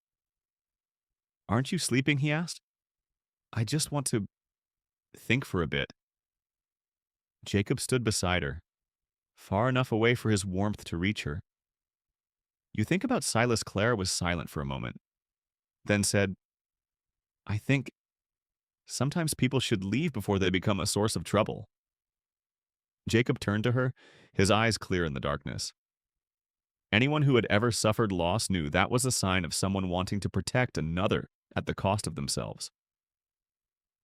"Aren't you sleeping?" he asked. "I just want to think for a bit." Jacob stood beside her, far enough away for his warmth to reach her. "You think about Silas?" Clara was silent for a moment, then said, "I think sometimes people should leave before they become a source of trouble." Jacob turned to her, his eyes clear in the darkness. Anyone who had ever suffered loss knew that was a sign of someone wanting to protect another at the cost of themselves.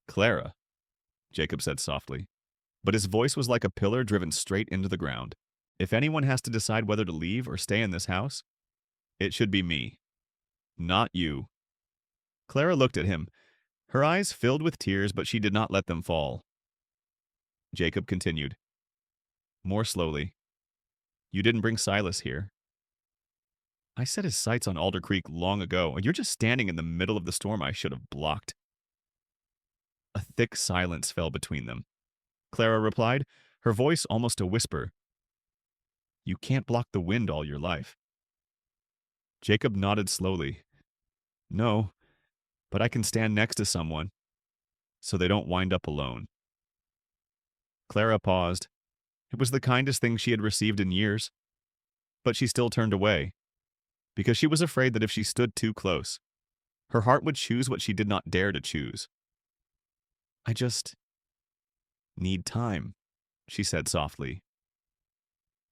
"Clara," Jacob said softly, but his voice was like a pillar driven straight into the ground. "If anyone has to decide whether to leave or stay in this house, it should be me, not you." Clara looked at him. Her eyes filled with tears, but she did not let them fall. Jacob continued, more slowly, "You didn't bring Silas here. I set his sights on Alder Creek long ago, and you're just standing in the middle of the storm I should have blocked." A thick silence fell between them. Clara replied, her voice almost a whisper, "You can't block the wind all your life." Jacob nodded slowly. "No, but I can stand next to someone, so they don't wind up alone." Clara paused. It was the kindest thing she had received in years, but she still turned away, because she was afraid that if she stood too close, her heart would choose what she did not dare to choose. "I just need time," she said softly.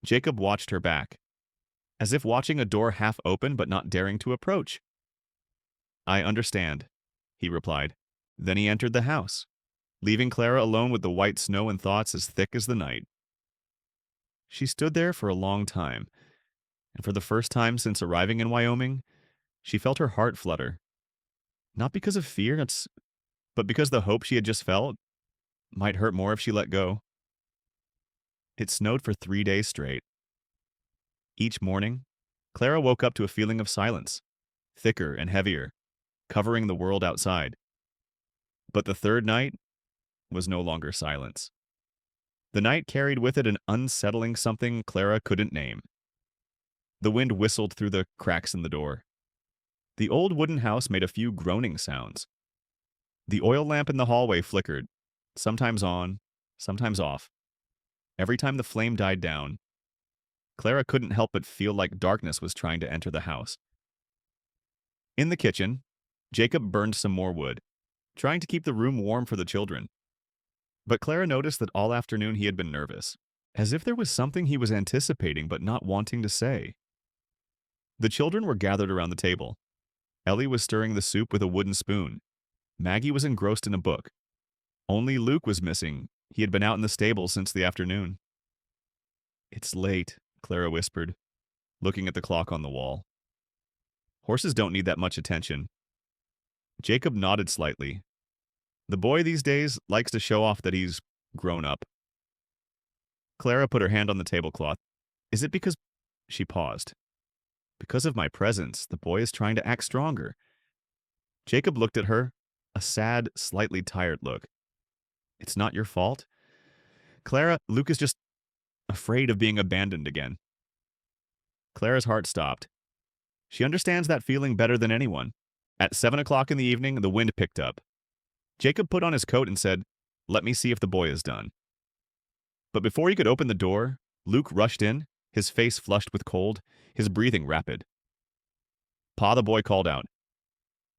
Jacob watched her back, as if watching a door half open but not daring to approach. "I understand," he replied. Then he entered the house, leaving Clara alone with the white snow and thoughts as thick as the night. She stood there for a long time, and for the first time since arriving in Wyoming, she felt her heart flutter. Not because of fear, but because the hope she had just felt might hurt more if she let go. It snowed for 3 days straight. Each morning, Clara woke up to a feeling of silence, thicker and heavier, covering the world outside. But the third night was no longer silence. The night carried with it an unsettling something Clara couldn't name. The wind whistled through the cracks in the door. The old wooden house made a few groaning sounds. The oil lamp in the hallway flickered, sometimes on, sometimes off. Every time the flame died down, Clara couldn't help but feel like darkness was trying to enter the house. In the kitchen, Jacob burned some more wood, trying to keep the room warm for the children. But Clara noticed that all afternoon he had been nervous, as if there was something he was anticipating but not wanting to say. The children were gathered around the table. Ellie was stirring the soup with a wooden spoon. Maggie was engrossed in a book. Only Luke was missing. He had been out in the stable since the afternoon. "It's late," Clara whispered, looking at the clock on the wall. "Horses don't need that much attention." Jacob nodded slightly. The boy these days likes to show off that he's grown up. Clara put her hand on the tablecloth. "Is it because—" She paused. "Because of my presence, the boy is trying to act stronger." Jacob looked at her, a sad, slightly tired look. "It's not your fault. Clara, Luke is just afraid of being abandoned again." Clara's heart stopped. She understands that feeling better than anyone. At 7 o'clock in the evening, the wind picked up. Jacob put on his coat and said, "Let me see if the boy is done." But before he could open the door, Luke rushed in, his face flushed with cold, his breathing rapid. Pa, the boy called out,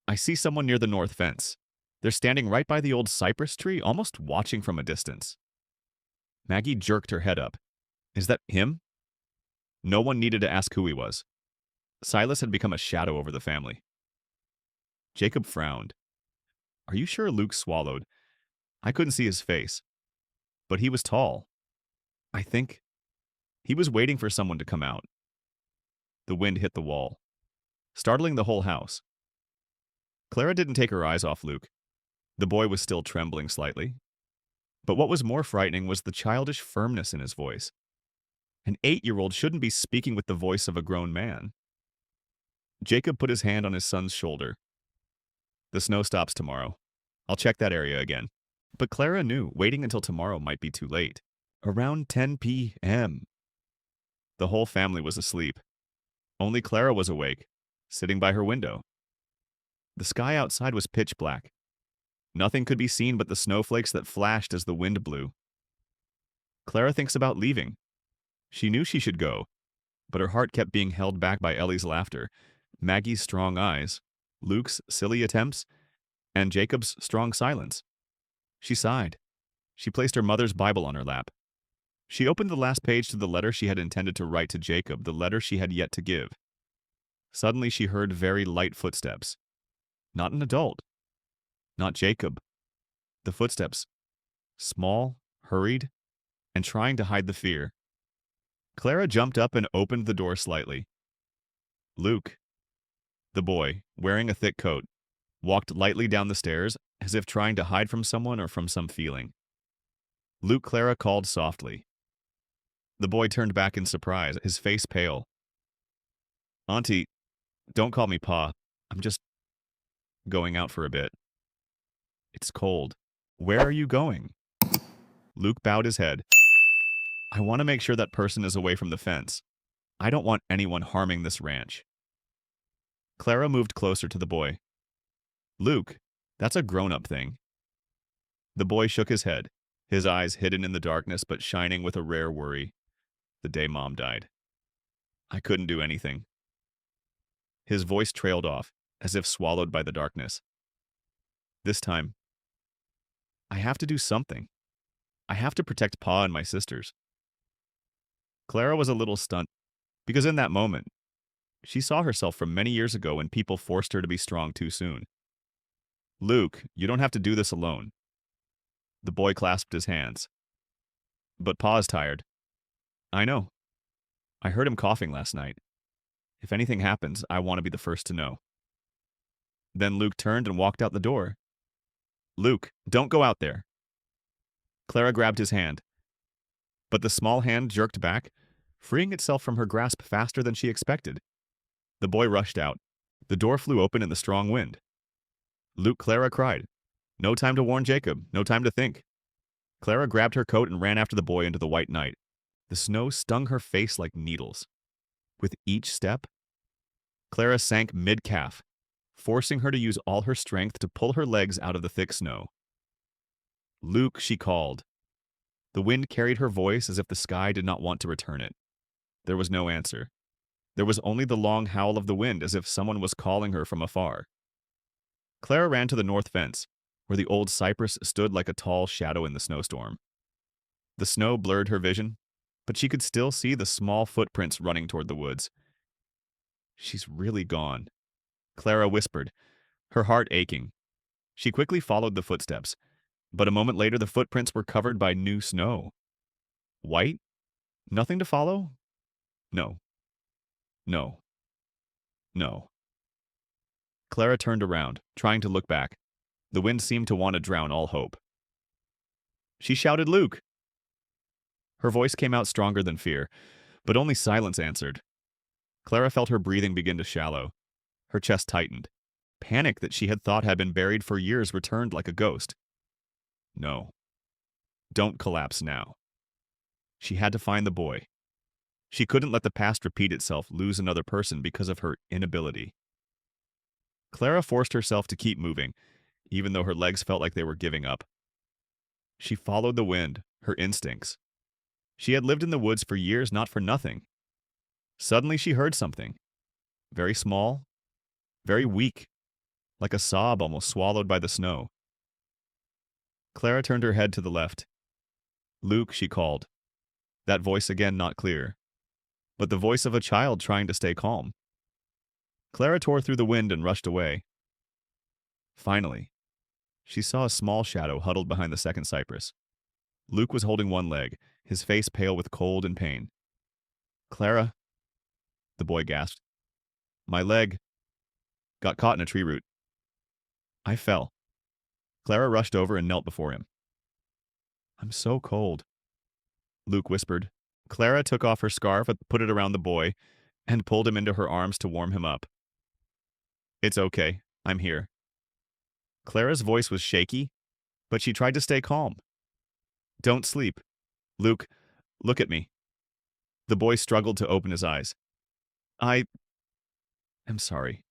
"I see someone near the north fence. They're standing right by the old cypress tree, almost watching from a distance." Maggie jerked her head up. "Is that him?" No one needed to ask who he was. Silas had become a shadow over the family. Jacob frowned. "Are you sure?" Luke swallowed. "I couldn't see his face. But he was tall. I think he was waiting for someone to come out." The wind hit the wall, startling the whole house. Clara didn't take her eyes off Luke. The boy was still trembling slightly. But what was more frightening was the childish firmness in his voice. An 8-year-old shouldn't be speaking with the voice of a grown man. Jacob put his hand on his son's shoulder. "The snow stops tomorrow. I'll check that area again." But Clara knew waiting until tomorrow might be too late. Around 10 p.m. The whole family was asleep. Only Clara was awake, sitting by her window. The sky outside was pitch black. Nothing could be seen but the snowflakes that flashed as the wind blew. Clara thinks about leaving. She knew she should go, but her heart kept being held back by Ellie's laughter, Maggie's strong eyes, Luke's silly attempts, and Jacob's strong silence. She sighed. She placed her mother's Bible on her lap. She opened the last page to the letter she had intended to write to Jacob, the letter she had yet to give. Suddenly she heard very light footsteps. Not an adult. Not Jacob. The footsteps. Small, hurried, and trying to hide the fear. Clara jumped up and opened the door slightly. Luke, the boy, wearing a thick coat, walked lightly down the stairs as if trying to hide from someone or from some feeling. Luke, Clara called softly. The boy turned back in surprise, his face pale. "Auntie, don't call me Pa. I'm just going out for a bit." "It's cold. Where are you going?" Luke bowed his head. "I want to make sure that person is away from the fence. I don't want anyone harming this ranch." Clara moved closer to the boy. "Luke, that's a grown-up thing." The boy shook his head, his eyes hidden in the darkness but shining with a rare worry. "The day Mom died. I couldn't do anything." His voice trailed off, as if swallowed by the darkness. "This time, I have to do something. I have to protect Pa and my sisters." Clara was a little stunned, because in that moment, she saw herself from many years ago when people forced her to be strong too soon. "Luke, you don't have to do this alone." The boy clasped his hands. "But Pa's tired." "I know. I heard him coughing last night. If anything happens, I want to be the first to know." Then Luke turned and walked out the door. "Luke, don't go out there." Clara grabbed his hand. But the small hand jerked back, freeing itself from her grasp faster than she expected. The boy rushed out. The door flew open in the strong wind. "Luke," Clara cried. "No time to warn Jacob, no time to think." Clara grabbed her coat and ran after the boy into the white night. The snow stung her face like needles. With each step, Clara sank mid-calf, forcing her to use all her strength to pull her legs out of the thick snow. "Luke," she called. The wind carried her voice as if the sky did not want to return it. There was no answer. There was only the long howl of the wind, as if someone was calling her from afar. Clara ran to the north fence, where the old cypress stood like a tall shadow in the snowstorm. The snow blurred her vision, but she could still see the small footprints running toward the woods. "She's really gone," Clara whispered, her heart aching. She quickly followed the footsteps, but a moment later the footprints were covered by new snow. White? Nothing to follow? No. No. No. Clara turned around, trying to look back. The wind seemed to want to drown all hope. She shouted, "Luke!" Her voice came out stronger than fear, but only silence answered. Clara felt her breathing begin to shallow. Her chest tightened. Panic that she had thought had been buried for years returned like a ghost. No. Don't collapse now. She had to find the boy. She couldn't let the past repeat itself, lose another person because of her inability. Clara forced herself to keep moving, even though her legs felt like they were giving up. She followed the wind, her instincts. She had lived in the woods for years, not for nothing. Suddenly she heard something. Very small, very weak, like a sob almost swallowed by the snow. Clara turned her head to the left. "Luke," she called. That voice again not clear, but the voice of a child trying to stay calm. Clara tore through the wind and rushed away. Finally, she saw a small shadow huddled behind the second cypress. Luke was holding one leg, his face pale with cold and pain. "Clara," the boy gasped. "My leg got caught in a tree root. I fell." Clara rushed over and knelt before him. "I'm so cold," Luke whispered. Clara took off her scarf, put it around the boy, and pulled him into her arms to warm him up. "It's okay. I'm here." Clara's voice was shaky, but she tried to stay calm. "Don't sleep. Luke, look at me." The boy struggled to open his eyes. "I am sorry."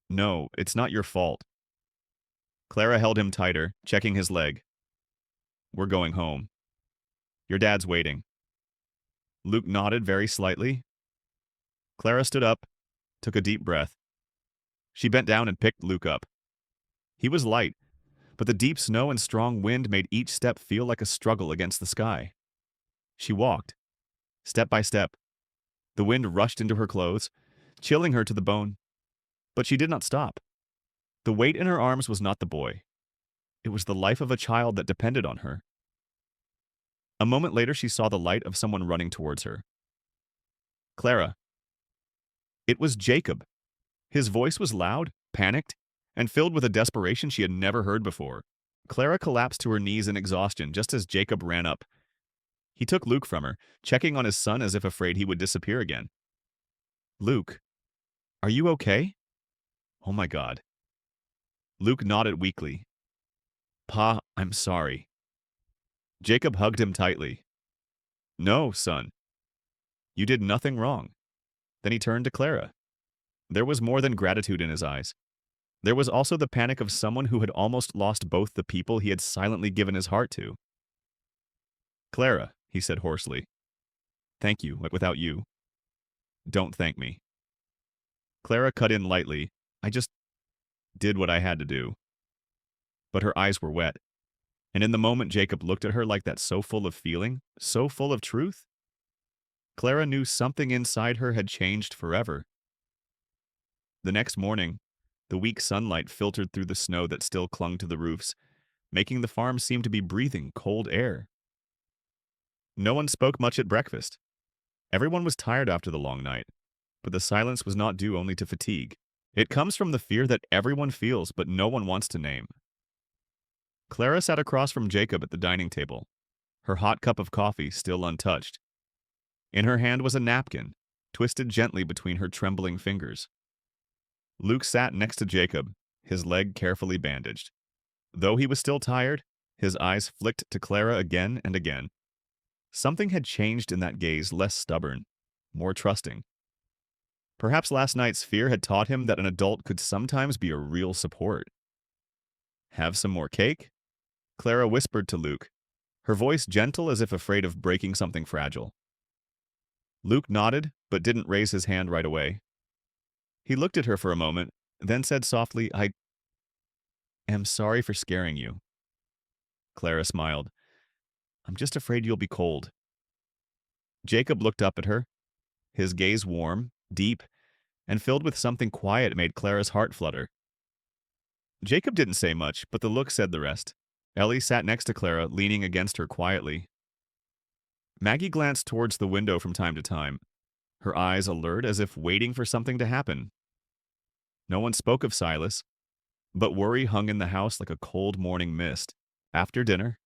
"No, it's not your fault." Clara held him tighter, checking his leg. "We're going home. Your dad's waiting." Luke nodded very slightly. Clara stood up, took a deep breath. She bent down and picked Luke up. He was light, but the deep snow and strong wind made each step feel like a struggle against the sky. She walked, step by step. The wind rushed into her clothes, chilling her to the bone. But she did not stop. The weight in her arms was not the boy. It was the life of a child that depended on her. A moment later, she saw the light of someone running towards her. "Clara." It was Jacob. His voice was loud, panicked, and filled with a desperation she had never heard before. Clara collapsed to her knees in exhaustion just as Jacob ran up. He took Luke from her, checking on his son as if afraid he would disappear again. "Luke, are you okay?" "Oh my God." Luke nodded weakly. "Pa, I'm sorry." Jacob hugged him tightly. "No, son. You did nothing wrong." Then he turned to Clara. There was more than gratitude in his eyes. There was also the panic of someone who had almost lost both the people he had silently given his heart to. "Clara," he said hoarsely. "Thank you, like without you. Don't thank me." Clara cut in lightly. "I just did what I had to do." But her eyes were wet. And in the moment, Jacob looked at her like that, so full of feeling, so full of truth. Clara knew something inside her had changed forever. The next morning, the weak sunlight filtered through the snow that still clung to the roofs, making the farm seem to be breathing cold air. No one spoke much at breakfast. Everyone was tired after the long night, but the silence was not due only to fatigue. It comes from the fear that everyone feels but no one wants to name. Clara sat across from Jacob at the dining table, her hot cup of coffee still untouched. In her hand was a napkin, twisted gently between her trembling fingers. Luke sat next to Jacob, his leg carefully bandaged. Though he was still tired, his eyes flicked to Clara again and again. Something had changed in that gaze, less stubborn, more trusting. Perhaps last night's fear had taught him that an adult could sometimes be a real support. "Have some more cake?" Clara whispered to Luke, her voice gentle as if afraid of breaking something fragile. Luke nodded, but didn't raise his hand right away. He looked at her for a moment, then said softly, "I am sorry for scaring you." Clara smiled. "I'm just afraid you'll be cold." Jacob looked up at her, his gaze warm, deep, and filled with something quiet made Clara's heart flutter. Jacob didn't say much, but the look said the rest. Ellie sat next to Clara, leaning against her quietly. Maggie glanced towards the window from time to time, her eyes alert as if waiting for something to happen. No one spoke of Silas, but worry hung in the house like a cold morning mist. After dinner,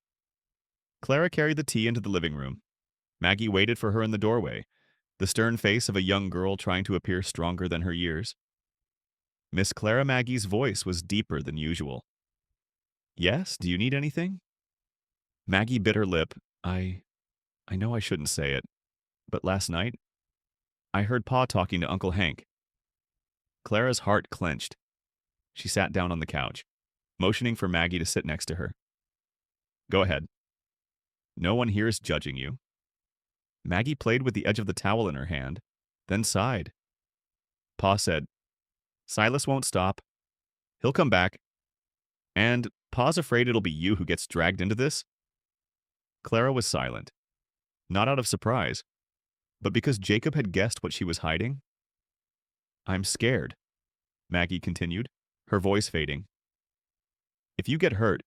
Clara carried the tea into the living room. Maggie waited for her in the doorway, the stern face of a young girl trying to appear stronger than her years. Miss Clara Maggie's voice was deeper than usual. "Yes, do you need anything?" Maggie bit her lip. I know I shouldn't say it, but last night, I heard Pa talking to Uncle Hank." Clara's heart clenched. She sat down on the couch, motioning for Maggie to sit next to her. Go ahead. No one here is judging you. Maggie played with the edge of the towel in her hand, then sighed. Pa said, Silas won't stop. He'll come back. And Pa's afraid it'll be you who gets dragged into this? Clara was silent, not out of surprise, but because Jacob had guessed what she was hiding. I'm scared, Maggie continued, her voice fading. If you get hurt,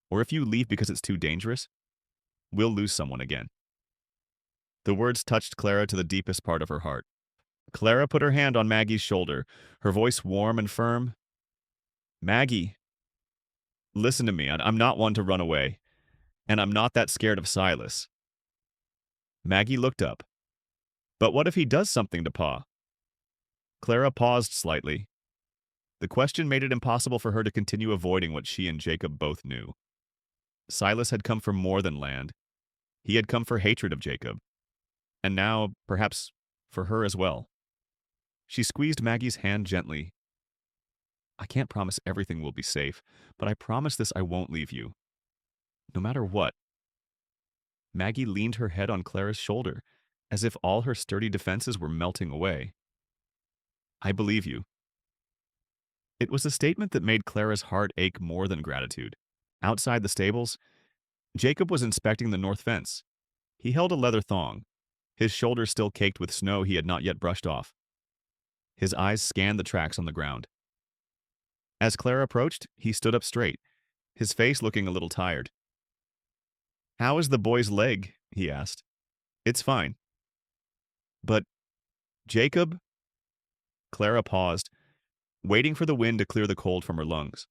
or if you leave because it's too dangerous, we'll lose someone again. The words touched Clara to the deepest part of her heart. Clara put her hand on Maggie's shoulder, her voice warm and firm. Maggie, listen to me. I'm not one to run away, and I'm not that scared of Silas. Maggie looked up. But what if he does something to Pa? Clara paused slightly. The question made it impossible for her to continue avoiding what she and Jacob both knew. Silas had come for more than land. He had come for hatred of Jacob. And now, perhaps, for her as well. She squeezed Maggie's hand gently. I can't promise everything will be safe, but I promise this I won't leave you. No matter what. Maggie leaned her head on Clara's shoulder, as if all her sturdy defenses were melting away. I believe you. It was a statement that made Clara's heart ache more than gratitude. Outside the stables, Jacob was inspecting the north fence. He held a leather thong, his shoulders still caked with snow he had not yet brushed off. His eyes scanned the tracks on the ground. As Clara approached, he stood up straight, his face looking a little tired. How is the boy's leg? He asked. It's fine. But, Jacob? Clara paused, waiting for the wind to clear the cold from her lungs.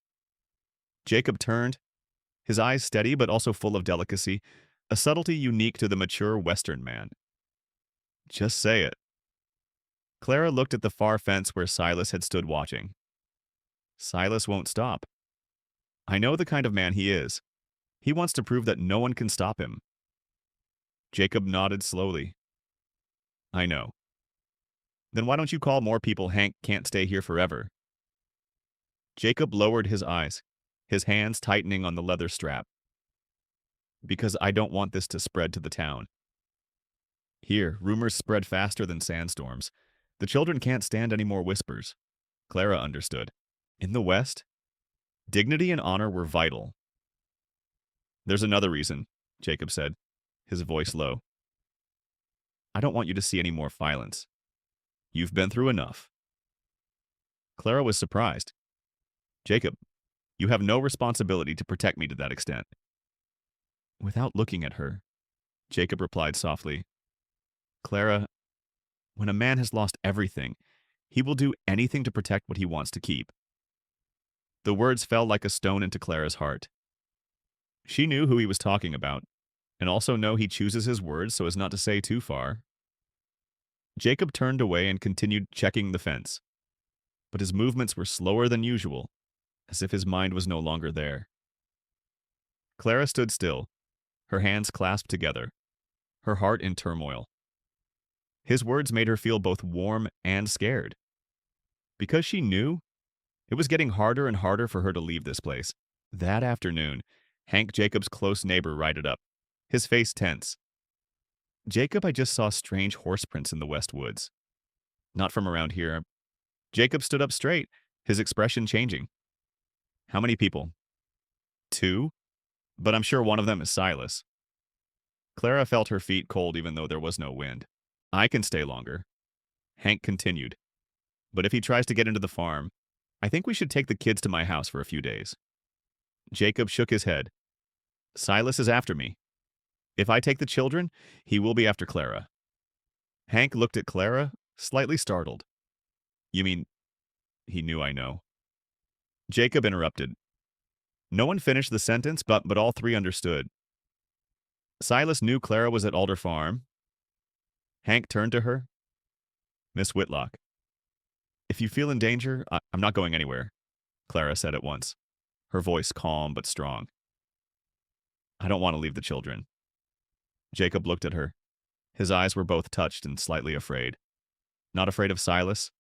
Jacob turned, his eyes steady but also full of delicacy, a subtlety unique to the mature Western man. Just say it. Clara looked at the far fence where Silas had stood watching. Silas won't stop. I know the kind of man he is. He wants to prove that no one can stop him. Jacob nodded slowly. I know. Then why don't you call more people? Hank can't stay here forever. Jacob lowered his eyes, his hands tightening on the leather strap. Because I don't want this to spread to the town. Here, rumors spread faster than sandstorms. The children can't stand any more whispers. Clara understood. In the West, dignity and honor were vital. There's another reason, Jacob said, his voice low. I don't want you to see any more violence. You've been through enough. Clara was surprised. Jacob, you have no responsibility to protect me to that extent. Without looking at her, Jacob replied softly. Clara, when a man has lost everything, he will do anything to protect what he wants to keep. The words fell like a stone into Clara's heart. She knew who he was talking about, and also know he chooses his words so as not to say too far. Jacob turned away and continued checking the fence, but his movements were slower than usual, as if his mind was no longer there. Clara stood still, her hands clasped together, her heart in turmoil. His words made her feel both warm and scared. Because she knew, it was getting harder and harder for her to leave this place. That afternoon, Hank, Jacob's close neighbor, righted up, his face tense. Jacob, I just saw strange horse prints in the West Woods. Not from around here. Jacob stood up straight, his expression changing. How many people? 2? But I'm sure one of them is Silas. Clara felt her feet cold even though there was no wind. I can stay longer. Hank continued. But if he tries to get into the farm, I think we should take the kids to my house for a few days. Jacob shook his head. Silas is after me. If I take the children, he will be after Clara. Hank looked at Clara, slightly startled. You mean, he knew I know. Jacob interrupted. No one finished the sentence, but all three understood. Silas knew Clara was at Alder Farm. Hank turned to her. Miss Whitlock. If you feel in danger, I'm not going anywhere, Clara said at once, her voice calm but strong. I don't want to leave the children. Jacob looked at her. His eyes were both touched and slightly afraid. Not afraid of Silas,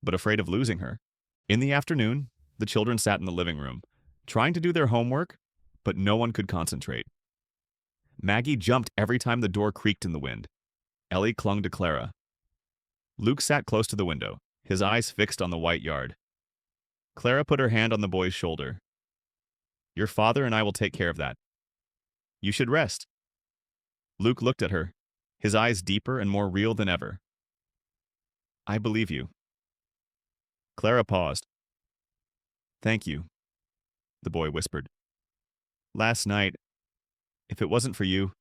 but afraid of losing her. In the afternoon, The children sat in the living room, trying to do their homework, but no one could concentrate. Maggie jumped every time the door creaked in the wind. Ellie clung to Clara. Luke sat close to the window, his eyes fixed on the white yard. Clara put her hand on the boy's shoulder. Your father and I will take care of that. You should rest. Luke looked at her, his eyes deeper and more real than ever. I believe you. Clara paused. Thank you, the boy whispered. Last night, if it wasn't for you,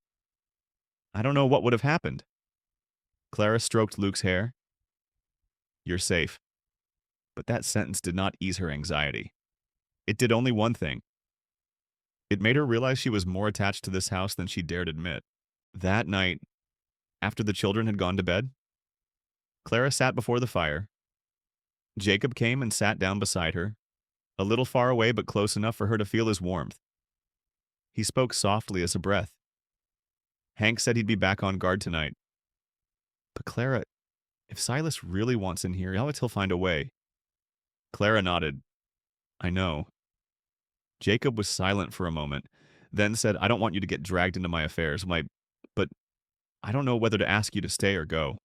I don't know what would have happened. Clara stroked Luke's hair. You're safe. But that sentence did not ease her anxiety. It did only one thing. It made her realize she was more attached to this house than she dared admit. That night, after the children had gone to bed, Clara sat before the fire. Jacob came and sat down beside her, a little far away but close enough for her to feel his warmth. He spoke softly as a breath. Hank said he'd be back on guard tonight. But Clara, if Silas really wants in here, he'll find a way. Clara nodded. I know. Jacob was silent for a moment, then said, I don't want you to get dragged into my affairs, but I don't know whether to ask you to stay or go.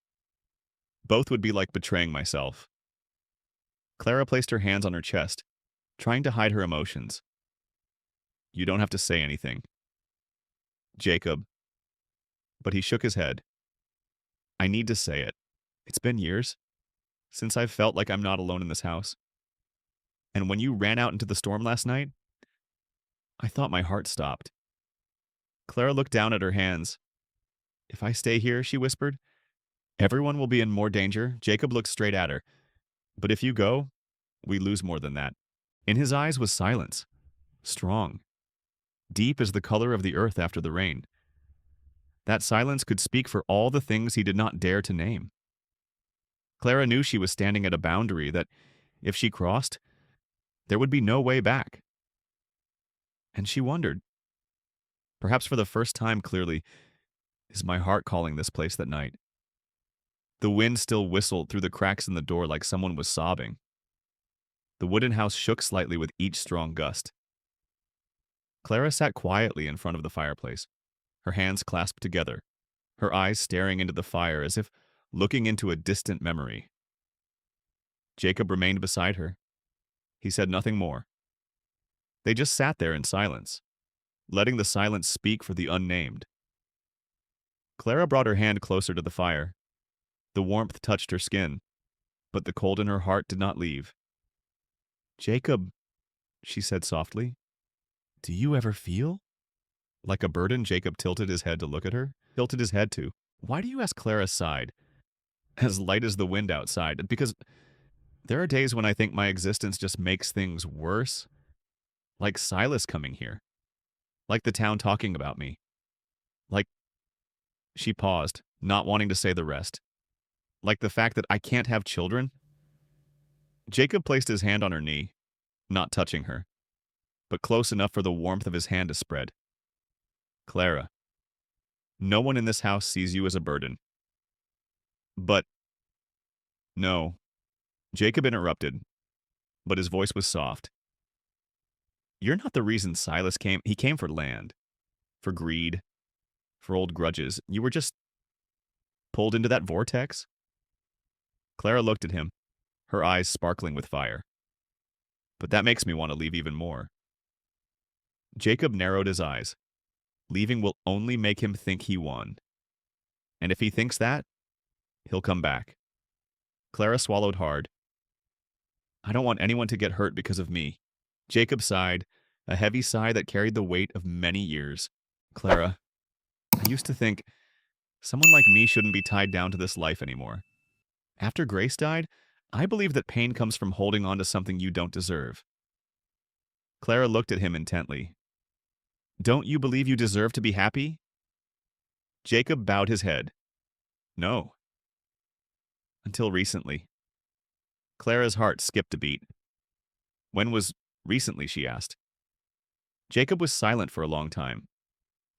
Both would be like betraying myself. Clara placed her hands on her chest, trying to hide her emotions. You don't have to say anything. Jacob. But he shook his head. I need to say it. It's been years since I've felt like I'm not alone in this house. And when you ran out into the storm last night, I thought my heart stopped. Clara looked down at her hands. If I stay here, she whispered, everyone will be in more danger. Jacob looked straight at her. But if you go, we lose more than that. In his eyes was silence, strong, deep as the color of the earth after the rain. That silence could speak for all the things he did not dare to name. Clara knew she was standing at a boundary that, if she crossed, there would be no way back. And she wondered, perhaps for the first time clearly, is my heart calling this place that night? The wind still whistled through the cracks in the door like someone was sobbing. The wooden house shook slightly with each strong gust. Clara sat quietly in front of the fireplace, her hands clasped together, her eyes staring into the fire as if looking into a distant memory. Jacob remained beside her. He said nothing more. They just sat there in silence, letting the silence speak for the unnamed. Clara brought her hand closer to the fire. The warmth touched her skin, but the cold in her heart did not leave. Jacob, she said softly, do you ever feel? Like a burden, Jacob tilted his head to look at her. Tilted his head to. Why do you ask? Clara sighed. As light as the wind outside. Because there are days when I think my existence just makes things worse. Like Silas coming here. Like the town talking about me. Like... She paused, not wanting to say the rest. Like the fact that I can't have children? Jacob placed his hand on her knee, not touching her, but close enough for the warmth of his hand to spread. Clara, no one in this house sees you as a burden. But... No. Jacob interrupted, but his voice was soft. You're not the reason Silas came. He came for land, for greed, for old grudges. You were just pulled into that vortex? Clara looked at him, her eyes sparkling with fire. But that makes me want to leave even more. Jacob narrowed his eyes. Leaving will only make him think he won. And if he thinks that, he'll come back. Clara swallowed hard. I don't want anyone to get hurt because of me. Jacob sighed, a heavy sigh that carried the weight of many years. Clara, I used to think someone like me shouldn't be tied down to this life anymore. After Grace died, I believe that pain comes from holding on to something you don't deserve. Clara looked at him intently. Don't you believe you deserve to be happy? Jacob bowed his head. No. Until recently. Clara's heart skipped a beat. When was recently, she asked. Jacob was silent for a long time.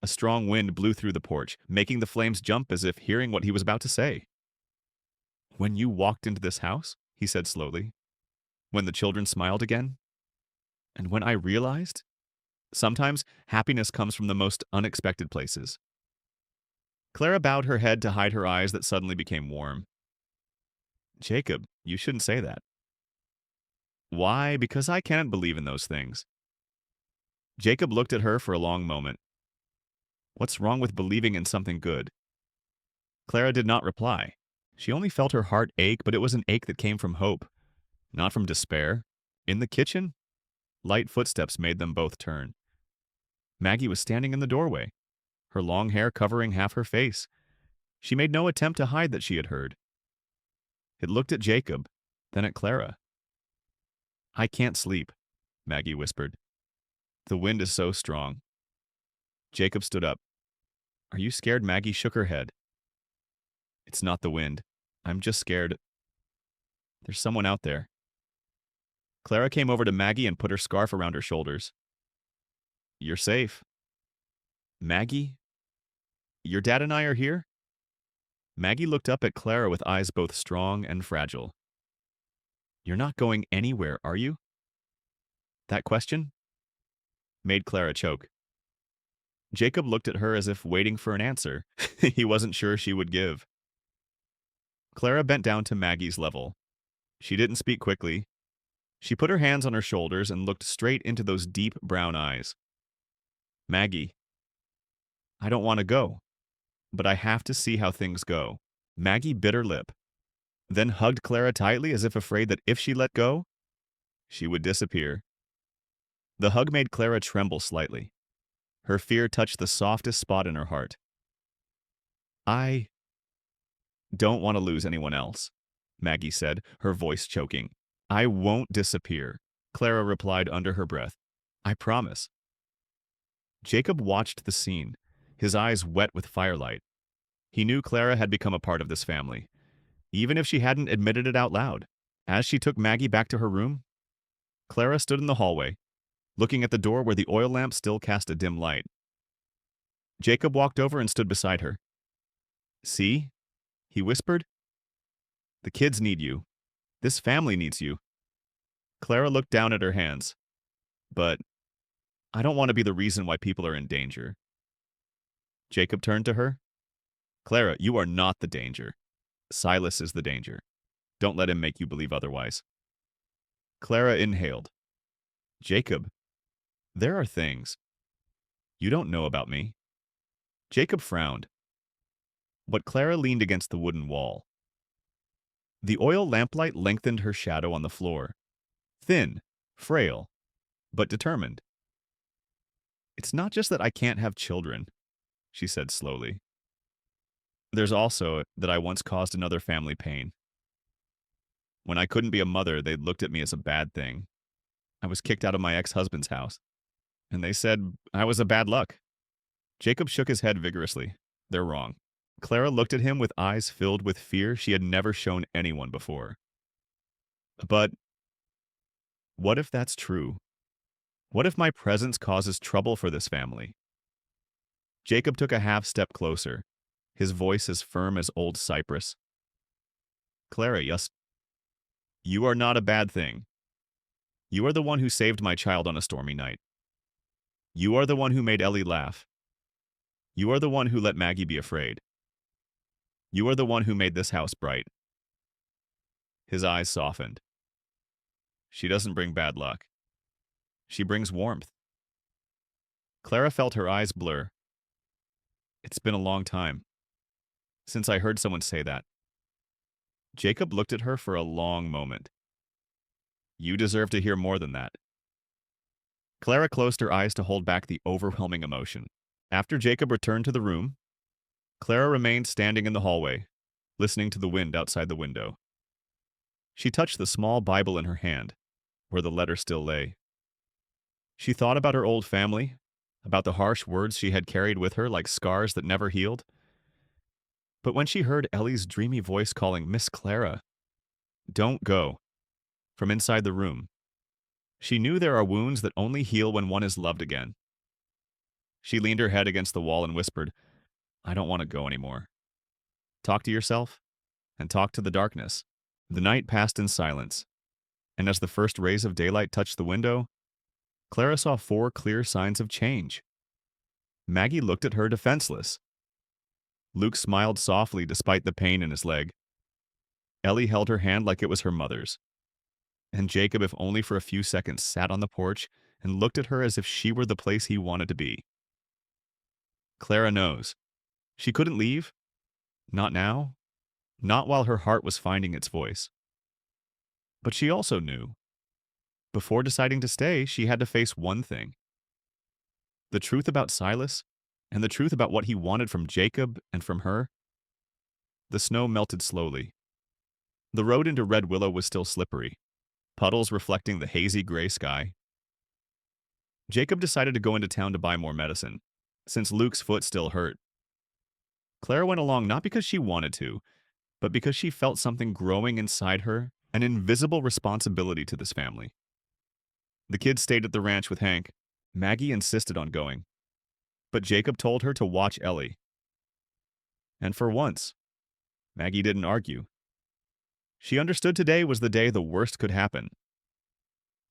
A strong wind blew through the porch, making the flames jump as if hearing what he was about to say. When you walked into this house, he said slowly. When the children smiled again, And when I realized, sometimes happiness comes from the most unexpected places. Clara bowed her head to hide her eyes that suddenly became warm. Jacob, you shouldn't say that. Why? Because I can't believe in those things. Jacob looked at her for a long moment. What's wrong with believing in something good? Clara did not reply. She only felt her heart ache, but it was an ache that came from hope, not from despair. In the kitchen, light footsteps made them both turn. Maggie was standing in the doorway, her long hair covering half her face. She made no attempt to hide that she had heard. It looked at Jacob, then at Clara. I can't sleep, Maggie whispered. The wind is so strong. Jacob stood up. Are you scared? Maggie shook her head. It's not the wind. I'm just scared. There's someone out there. Clara came over to Maggie and put her scarf around her shoulders. You're safe. Maggie? Your dad and I are here? Maggie looked up at Clara with eyes both strong and fragile. You're not going anywhere, are you? That question made Clara choke. Jacob looked at her as if waiting for an answer he wasn't sure she would give. Clara bent down to Maggie's level. She didn't speak quickly. She put her hands on her shoulders and looked straight into those deep brown eyes. Maggie, I don't want to go, but I have to see how things go. Maggie bit her lip, then hugged Clara tightly as if afraid that if she let go, she would disappear. The hug made Clara tremble slightly. Her fear touched the softest spot in her heart. I don't want to lose anyone else, Maggie said, her voice choking. I won't disappear, Clara replied under her breath. I promise. Jacob watched the scene, his eyes wet with firelight. He knew Clara had become a part of this family, even if she hadn't admitted it out loud. As she took Maggie back to her room, Clara stood in the hallway, looking at the door where the oil lamp still cast a dim light. Jacob walked over and stood beside her. See? He whispered. The kids need you. This family needs you. Clara looked down at her hands. But I don't want to be the reason why people are in danger. Jacob turned to her. Clara, you are not the danger. Silas is the danger. Don't let him make you believe otherwise. Clara inhaled. Jacob, there are things you don't know about me. Jacob frowned. But Clara leaned against the wooden wall. The oil lamplight lengthened her shadow on the floor. Thin, frail, but determined. It's not just that I can't have children, she said slowly. There's also that I once caused another family pain. When I couldn't be a mother, they looked at me as a bad thing. I was kicked out of my ex-husband's house, and they said I was a bad luck. Jacob shook his head vigorously. They're wrong. Clara looked at him with eyes filled with fear she had never shown anyone before. But what if that's true? What if my presence causes trouble for this family? Jacob took a half step closer, his voice as firm as old cypress. Clara, yes, you are not a bad thing. You are the one who saved my child on a stormy night. You are the one who made Ellie laugh. You are the one who let Maggie be afraid. You are the one who made this house bright. His eyes softened. She doesn't bring bad luck. She brings warmth. Clara felt her eyes blur. It's been a long time since I heard someone say that. Jacob looked at her for a long moment. You deserve to hear more than that. Clara closed her eyes to hold back the overwhelming emotion. After Jacob returned to the room, Clara remained standing in the hallway, listening to the wind outside the window. She touched the small Bible in her hand, where the letter still lay. She thought about her old family, about the harsh words she had carried with her like scars that never healed. But when she heard Ellie's dreamy voice calling Miss Clara, "Don't go," from inside the room, she knew there are wounds that only heal when one is loved again. She leaned her head against the wall and whispered, I don't want to go anymore. Talk to yourself, and talk to the darkness. The night passed in silence, and as the first rays of daylight touched the window, Clara saw 4 clear signs of change. Maggie looked at her defenseless. Luke smiled softly despite the pain in his leg. Ellie held her hand like it was her mother's. And Jacob, if only for a few seconds, sat on the porch and looked at her as if she were the place he wanted to be. Clara knows. She couldn't leave. Not now. Not while her heart was finding its voice. But she also knew. Before deciding to stay, she had to face one thing. The truth about Silas, and the truth about what he wanted from Jacob and from her. The snow melted slowly. The road into Red Willow was still slippery, puddles reflecting the hazy gray sky. Jacob decided to go into town to buy more medicine, since Luke's foot still hurt. Clara went along not because she wanted to, but because she felt something growing inside her, an invisible responsibility to this family. The kids stayed at the ranch with Hank. Maggie insisted on going, but Jacob told her to watch Ellie. And for once, Maggie didn't argue. She understood today was the day the worst could happen.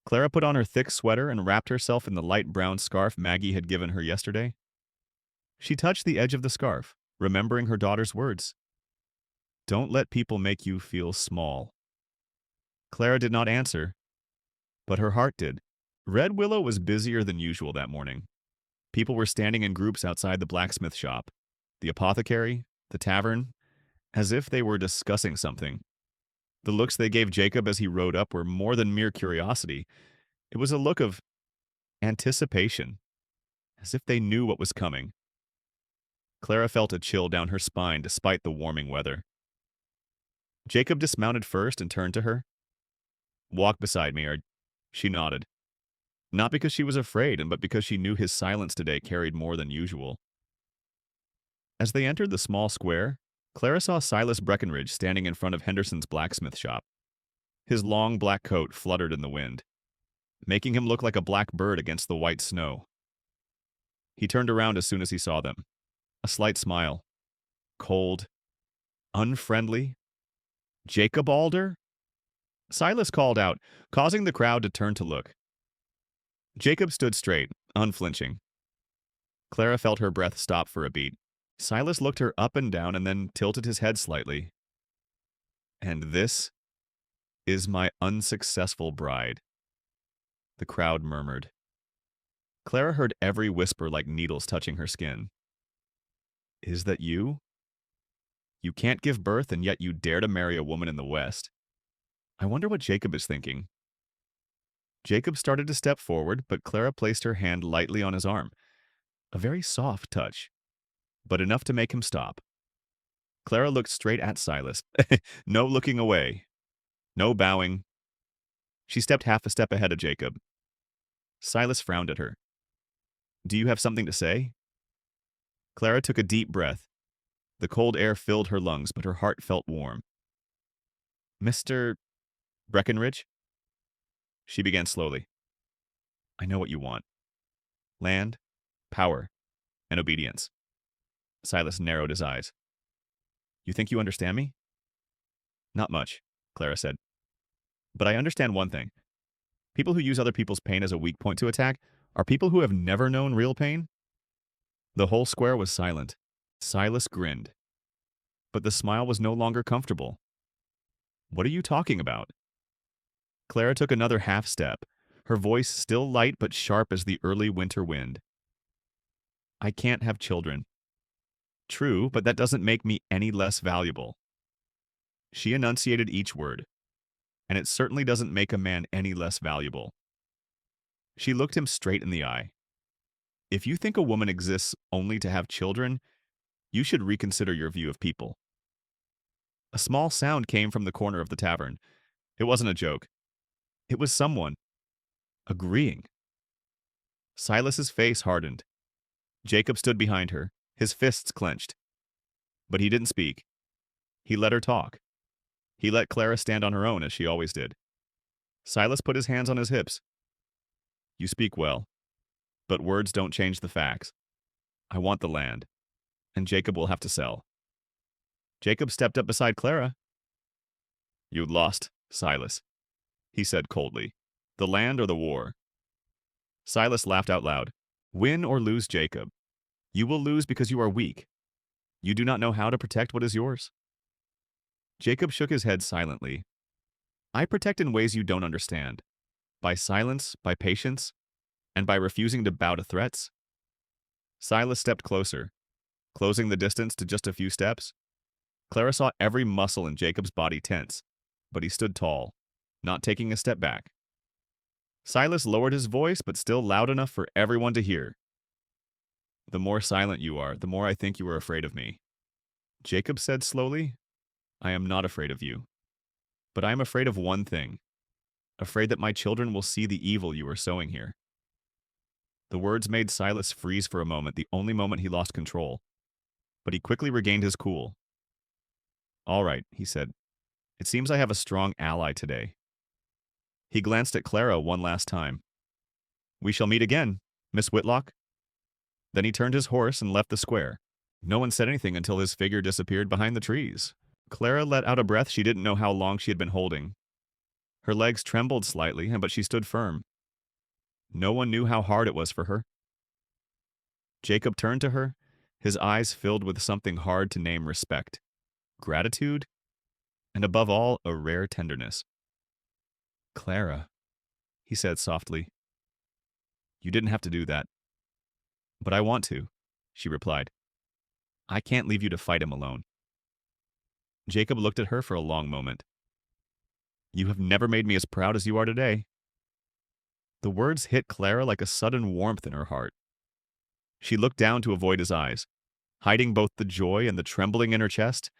Clara put on her thick sweater and wrapped herself in the light brown scarf Maggie had given her yesterday. She touched the edge of the scarf, remembering her daughter's words. Don't let people make you feel small. Clara did not answer, but her heart did. Red Willow was busier than usual that morning. People were standing in groups outside the blacksmith shop, the apothecary, the tavern, as if they were discussing something. The looks they gave Jacob as he rode up were more than mere curiosity. It was a look of anticipation, as if they knew what was coming. Clara felt a chill down her spine despite the warming weather. Jacob dismounted first and turned to her. Walk beside me, she nodded. Not because she was afraid, but because she knew his silence today carried more than usual. As they entered the small square, Clara saw Silas Breckenridge standing in front of Henderson's blacksmith shop. His long black coat fluttered in the wind, making him look like a black bird against the white snow. He turned around as soon as he saw them. A slight smile. Cold. Unfriendly. Jacob Alder? Silas called out, causing the crowd to turn to look. Jacob stood straight, unflinching. Clara felt her breath stop for a beat. Silas looked her up and down and then tilted his head slightly. And this is my unsuccessful bride, the crowd murmured. Clara heard every whisper like needles touching her skin. Is that you? You can't give birth and yet you dare to marry a woman in the West. I wonder what Jacob is thinking. Jacob started to step forward, but Clara placed her hand lightly on his arm. A very soft touch, but enough to make him stop. Clara looked straight at Silas. No looking away. No bowing. She stepped half a step ahead of Jacob. Silas frowned at her. Do you have something to say? Clara took a deep breath. The cold air filled her lungs, but her heart felt warm. Mr. Breckenridge? She began slowly. I know what you want. Land, power, and obedience. Silas narrowed his eyes. You think you understand me? Not much, Clara said. But I understand one thing. People who use other people's pain as a weak point to attack are people who have never known real pain. The whole square was silent. Silas grinned. But the smile was no longer comfortable. What are you talking about? Clara took another half step, her voice still light but sharp as the early winter wind. I can't have children. True, but that doesn't make me any less valuable. She enunciated each word, and it certainly doesn't make a man any less valuable. She looked him straight in the eye. If you think a woman exists only to have children, you should reconsider your view of people. A small sound came from the corner of the tavern. It wasn't a joke. It was someone agreeing. Silas's face hardened. Jacob stood behind her, his fists clenched. But he didn't speak. He let her talk. He let Clara stand on her own as she always did. Silas put his hands on his hips. You speak well, but words don't change the facts. I want the land, and Jacob will have to sell. Jacob stepped up beside Clara. You lost, Silas, he said coldly. The land or the war? Silas laughed out loud. Win or lose, Jacob. You will lose because you are weak. You do not know how to protect what is yours. Jacob shook his head silently. I protect in ways you don't understand. By silence, by patience, and by refusing to bow to threats. Silas stepped closer, closing the distance to just a few steps. Clara saw every muscle in Jacob's body tense, but he stood tall, not taking a step back. Silas lowered his voice, but still loud enough for everyone to hear. The more silent you are, the more I think you are afraid of me. Jacob said slowly, I am not afraid of you. But I am afraid of one thing. Afraid that my children will see the evil you are sowing here. The words made Silas freeze for a moment, the only moment he lost control. But he quickly regained his cool. All right, he said. It seems I have a strong ally today. He glanced at Clara one last time. We shall meet again, Miss Whitlock. Then he turned his horse and left the square. No one said anything until his figure disappeared behind the trees. Clara let out a breath she didn't know how long she had been holding. Her legs trembled slightly, but she stood firm. No one knew how hard it was for her. Jacob turned to her, his eyes filled with something hard to name respect, gratitude, and above all, a rare tenderness. Clara, he said softly. You didn't have to do that. But I want to, she replied. I can't leave you to fight him alone. Jacob looked at her for a long moment. You have never made me as proud as you are today. The words hit Clara like a sudden warmth in her heart. She looked down to avoid his eyes, hiding both the joy and the trembling in her chest.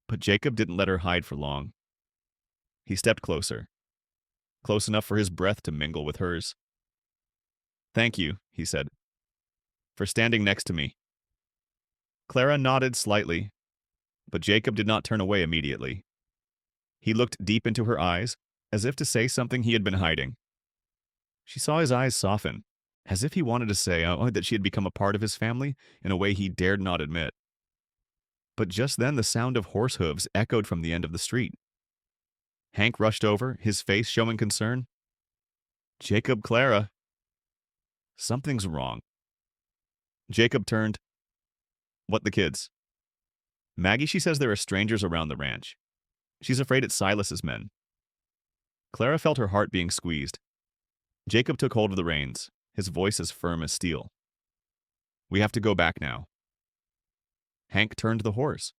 But Jacob didn't let her hide for long. He stepped closer, close enough for his breath to mingle with hers. Thank you, he said, for standing next to me. Clara nodded slightly, but Jacob did not turn away immediately. He looked deep into her eyes, as if to say something he had been hiding. She saw his eyes soften, as if he wanted to say that she had become a part of his family in a way he dared not admit. But just then the sound of horse hooves echoed from the end of the street. Hank rushed over, his face showing concern. Jacob, Clara. Something's wrong. Jacob turned. What the kids? Maggie, she says there are strangers around the ranch. She's afraid it's Silas's men. Clara felt her heart being squeezed. Jacob took hold of the reins, his voice as firm as steel. We have to go back now. Hank turned the horse.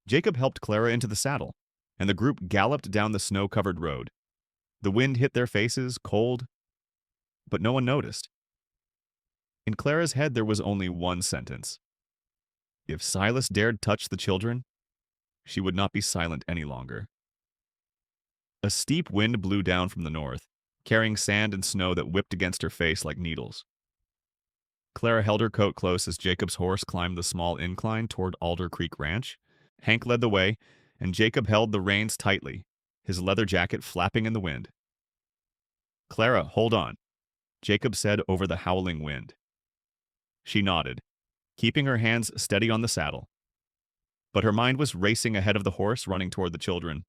Jacob helped Clara into the saddle, and the group galloped down the snow-covered road. The wind hit their faces, cold, but no one noticed. In Clara's head there was only one sentence. If Silas dared touch the children, she would not be silent any longer. A steep wind blew down from the north, carrying sand and snow that whipped against her face like needles. Clara held her coat close as Jacob's horse climbed the small incline toward Alder Creek Ranch. Hank led the way, and Jacob held the reins tightly, his leather jacket flapping in the wind. Clara, hold on, Jacob said over the howling wind. She nodded, keeping her hands steady on the saddle. But her mind was racing ahead of the horse running toward the children.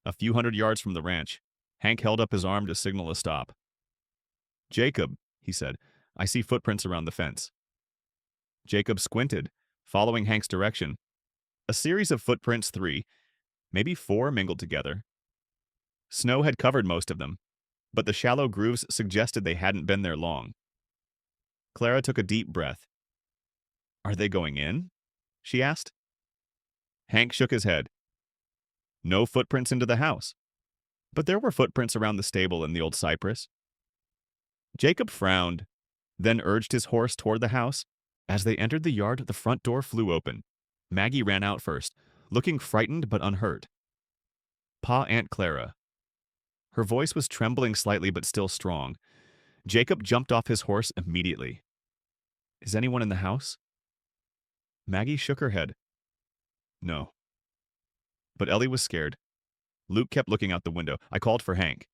A few hundred yards from the ranch, Hank held up his arm to signal a stop. Jacob, he said, I see footprints around the fence. Jacob squinted, following Hank's direction. A series of footprints, 3, maybe 4, mingled together. Snow had covered most of them, but the shallow grooves suggested they hadn't been there long. Clara took a deep breath. Are they going in? She asked. Hank shook his head. No footprints into the house. But there were footprints around the stable and the old cypress. Jacob frowned, then urged his horse toward the house. As they entered the yard, the front door flew open. Maggie ran out first, looking frightened but unhurt. Pa, Aunt Clara. Her voice was trembling slightly but still strong. Jacob jumped off his horse immediately. Is anyone in the house? Maggie shook her head. No. But Ellie was scared. Luke kept looking out the window. I called for Hank,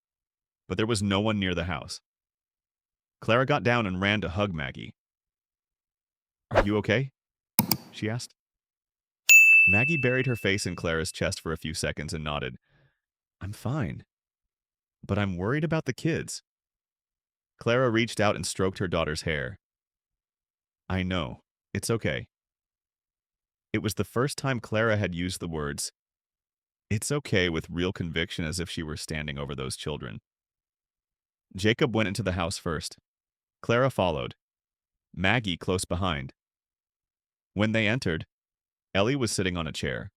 but there was no one near the house. Clara got down and ran to hug Maggie. Are you okay? She asked. Maggie buried her face in Clara's chest for a few seconds and nodded. I'm fine. But I'm worried about the kids. Clara reached out and stroked her daughter's hair. I know. It's okay. It was the first time Clara had used the words, "It's okay," with real conviction, as if she were standing over those children. Jacob went into the house first. Clara followed, Maggie close behind. When they entered, Ellie was sitting on a chair,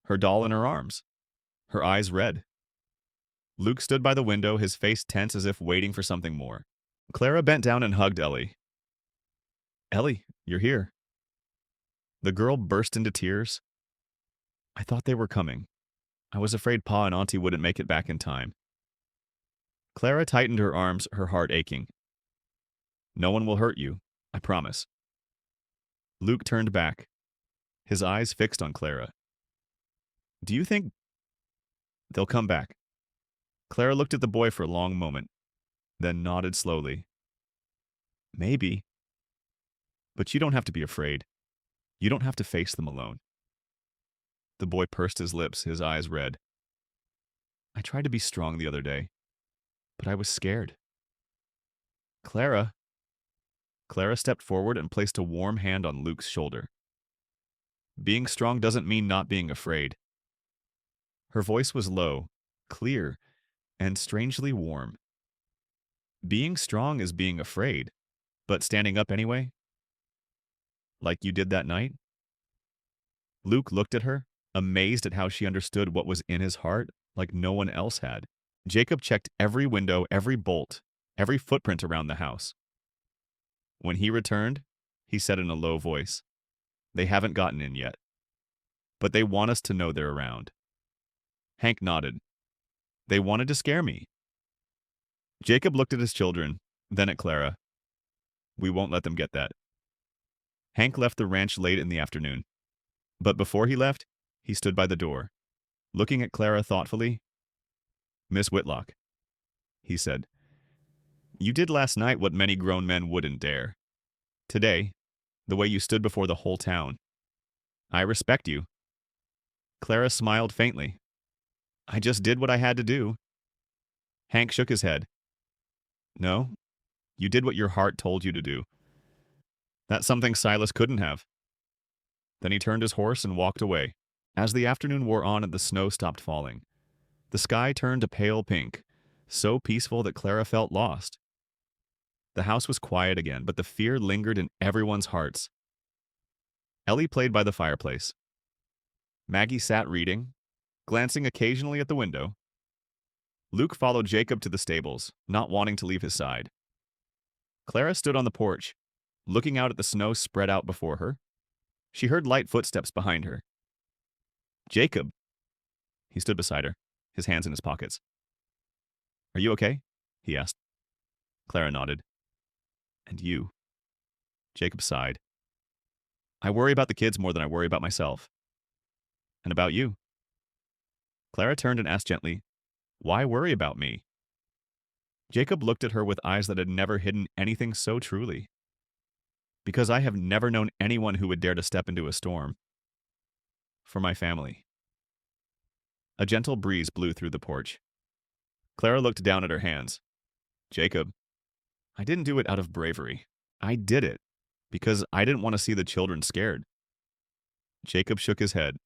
her doll in her arms, her eyes red. Luke stood by the window, his face tense as if waiting for something more. Clara bent down and hugged Ellie. Ellie, you're here. The girl burst into tears. I thought they were coming. I was afraid Pa and Auntie wouldn't make it back in time. Clara tightened her arms, her heart aching. No one will hurt you, I promise. Luke turned back, his eyes fixed on Clara. Do you think they'll come back? Clara looked at the boy for a long moment, then nodded slowly. Maybe. But you don't have to be afraid. You don't have to face them alone. The boy pursed his lips, his eyes red. I tried to be strong the other day, but I was scared. Clara. Clara stepped forward and placed a warm hand on Luke's shoulder. Being strong doesn't mean not being afraid. Her voice was low, clear, and strangely warm. Being strong is being afraid, but standing up anyway? Like you did that night? Luke looked at her, amazed at how she understood what was in his heart like no one else had. Jacob checked every window, every bolt, every footprint around the house. When he returned, he said in a low voice, They haven't gotten in yet, but they want us to know they're around. Hank nodded. They wanted to scare me. Jacob looked at his children, then at Clara. We won't let them get that. Hank left the ranch late in the afternoon, but before he left, he stood by the door, looking at Clara thoughtfully. Miss Whitlock, he said, you did last night what many grown men wouldn't dare. Today, the way you stood before the whole town. I respect you. Clara smiled faintly. I just did what I had to do. Hank shook his head. No, you did what your heart told you to do. That's something Silas couldn't have. Then he turned his horse and walked away. As the afternoon wore on and the snow stopped falling, the sky turned a pale pink, so peaceful that Clara felt lost. The house was quiet again, but the fear lingered in everyone's hearts. Ellie played by the fireplace. Maggie sat reading, glancing occasionally at the window. Luke followed Jacob to the stables, not wanting to leave his side. Clara stood on the porch, looking out at the snow spread out before her. She heard light footsteps behind her. Jacob. He stood beside her, his hands in his pockets. Are you okay? He asked. Clara nodded. And you? Jacob sighed. I worry about the kids more than I worry about myself. And about you. Clara turned and asked gently, Why worry about me? Jacob looked at her with eyes that had never hidden anything so truly. Because I have never known anyone who would dare to step into a storm. For my family. A gentle breeze blew through the porch. Clara looked down at her hands. Jacob, I didn't do it out of bravery. I did it because I didn't want to see the children scared. Jacob shook his head.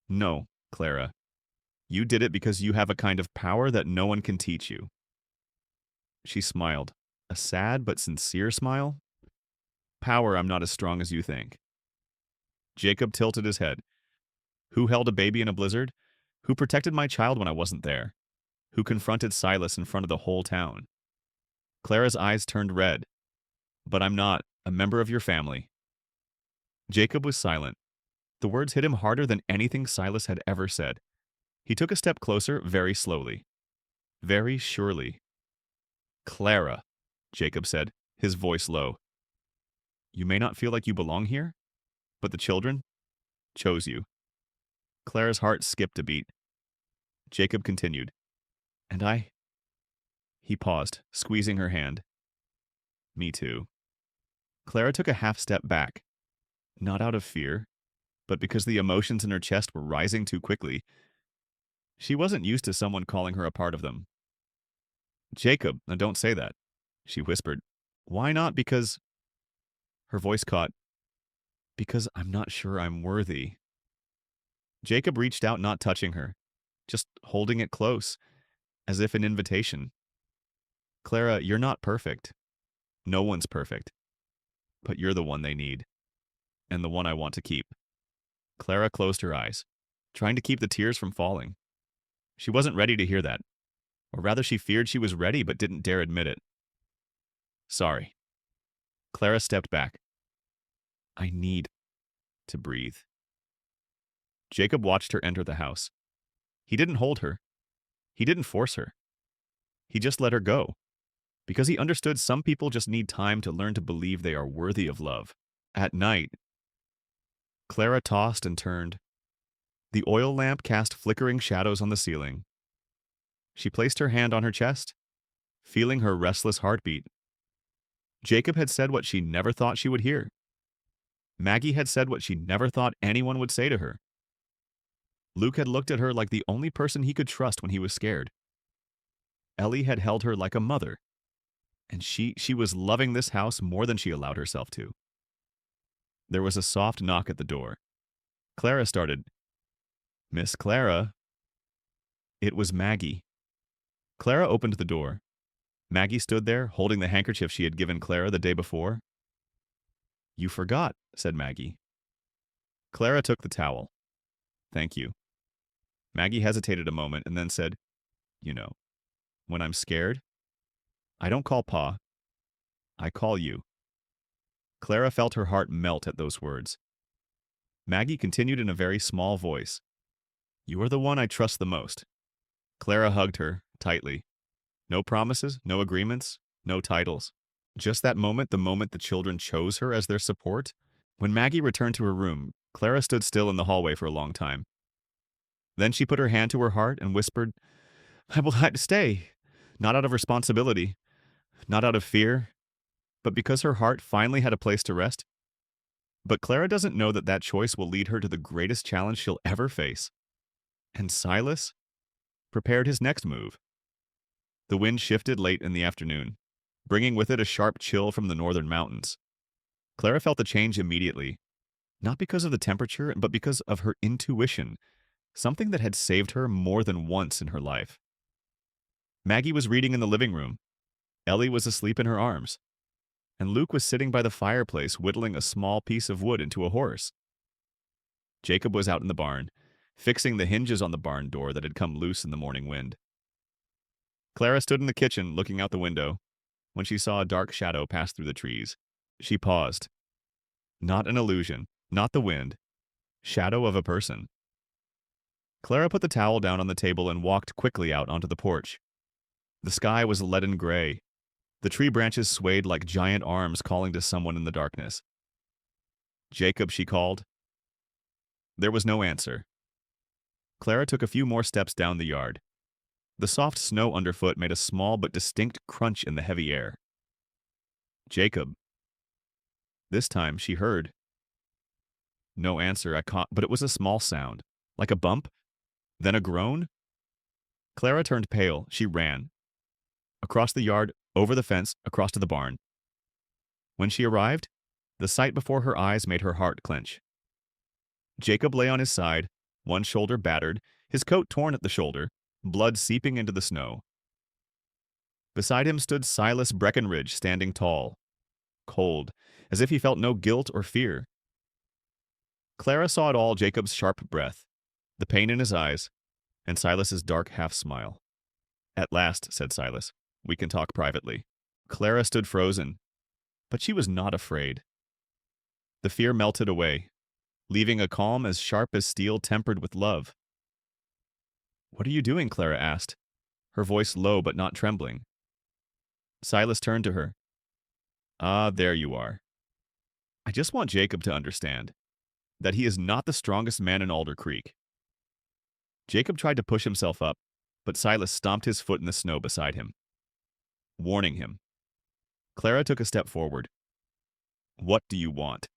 No, Clara. You did it because you have a kind of power that no one can teach you. She smiled, a sad but sincere smile. Power, I'm not as strong as you think. Jacob tilted his head. Who held a baby in a blizzard? Who protected my child when I wasn't there? Who confronted Silas in front of the whole town? Clara's eyes turned red. But I'm not a member of your family. Jacob was silent. The words hit him harder than anything Silas had ever said. He took a step closer, very slowly. Very surely. Clara, Jacob said, his voice low. You may not feel like you belong here, but the children chose you. Clara's heart skipped a beat. Jacob continued. And I? He paused, squeezing her hand. Me too. Clara took a half step back. Not out of fear, but because the emotions in her chest were rising too quickly. She wasn't used to someone calling her a part of them. Jacob, now don't say that. She whispered. Why not? Because... Her voice caught. Because I'm not sure I'm worthy. Jacob reached out, not touching her, just holding it close, as if an invitation. Clara, you're not perfect. No one's perfect. But you're the one they need. And the one I want to keep. Clara closed her eyes, trying to keep the tears from falling. She wasn't ready to hear that. Or rather, she feared she was ready but didn't dare admit it. Sorry. Clara stepped back. I need to breathe. Jacob watched her enter the house. He didn't hold her. He didn't force her. He just let her go. Because he understood some people just need time to learn to believe they are worthy of love. At night, Clara tossed and turned. The oil lamp cast flickering shadows on the ceiling. She placed her hand on her chest, feeling her restless heartbeat. Jacob had said what she never thought she would hear. Maggie had said what she never thought anyone would say to her. Luke had looked at her like the only person he could trust when he was scared. Ellie had held her like a mother. And she was loving this house more than she allowed herself to. There was a soft knock at the door. Clara started. Miss Clara. It was Maggie. Clara opened the door. Maggie stood there, holding the handkerchief she had given Clara the day before. You forgot, said Maggie. Clara took the towel. Thank you. Maggie hesitated a moment and then said, You know, when I'm scared, I don't call Pa. I call you. Clara felt her heart melt at those words. Maggie continued in a very small voice. You are the one I trust the most. Clara hugged her, tightly. No promises, no agreements, no titles. Just that moment, the moment the children chose her as their support. When Maggie returned to her room, Clara stood still in the hallway for a long time. Then she put her hand to her heart and whispered, I will have to stay. Not out of responsibility, not out of fear, but because her heart finally had a place to rest. But Clara doesn't know that that choice will lead her to the greatest challenge she'll ever face. And Silas prepared his next move. The wind shifted late in the afternoon, bringing with it a sharp chill from the northern mountains. Clara felt the change immediately, not because of the temperature, but because of her intuition, something that had saved her more than once in her life. Maggie was reading in the living room. Ellie was asleep in her arms. And Luke was sitting by the fireplace whittling a small piece of wood into a horse. Jacob was out in the barn, fixing the hinges on the barn door that had come loose in the morning wind. Clara stood in the kitchen looking out the window when she saw a dark shadow pass through the trees. She paused. Not an illusion, not the wind. Shadow of a person. Clara put the towel down on the table and walked quickly out onto the porch. The sky was leaden gray. The tree branches swayed like giant arms calling to someone in the darkness. Jacob, she called. There was no answer. Clara took a few more steps down the yard. The soft snow underfoot made a small but distinct crunch in the heavy air. Jacob. This time she heard. No answer, but it was a small sound, like a bump, then a groan. Clara turned pale. She ran. Across the yard, over the fence, across to the barn. When she arrived, the sight before her eyes made her heart clench. Jacob lay on his side, one shoulder battered, his coat torn at the shoulder, blood seeping into the snow. Beside him stood Silas Breckenridge, standing tall, cold, as if he felt no guilt or fear. Clara saw it all, Jacob's sharp breath, the pain in his eyes, and Silas's dark half-smile. At last, said Silas, we can talk privately. Clara stood frozen, but she was not afraid. The fear melted away, leaving a calm as sharp as steel tempered with love. What are you doing? Clara asked, her voice low but not trembling. Silas turned to her. Ah, there you are. I just want Jacob to understand that he is not the strongest man in Alder Creek. Jacob tried to push himself up, but Silas stomped his foot in the snow beside him, warning him. Clara took a step forward. What do you want?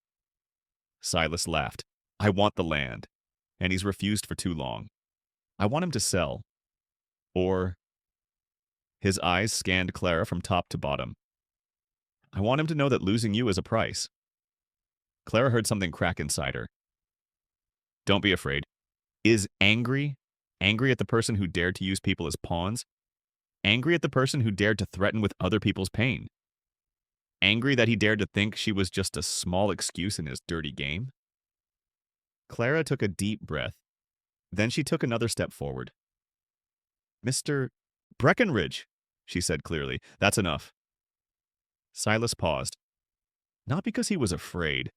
Silas laughed. I want the land, and he's refused for too long. I want him to sell. Or... His eyes scanned Clara from top to bottom. I want him to know that losing you is a price. Clara heard something crack inside her. Don't be afraid. Is angry at the person who dared to use people as pawns, angry at the person who dared to threaten with other people's pain, angry that he dared to think she was just a small excuse in his dirty game. Clara took a deep breath. Then she took another step forward. Mr. Breckenridge, she said clearly. That's enough. Silas paused. Not because he was afraid,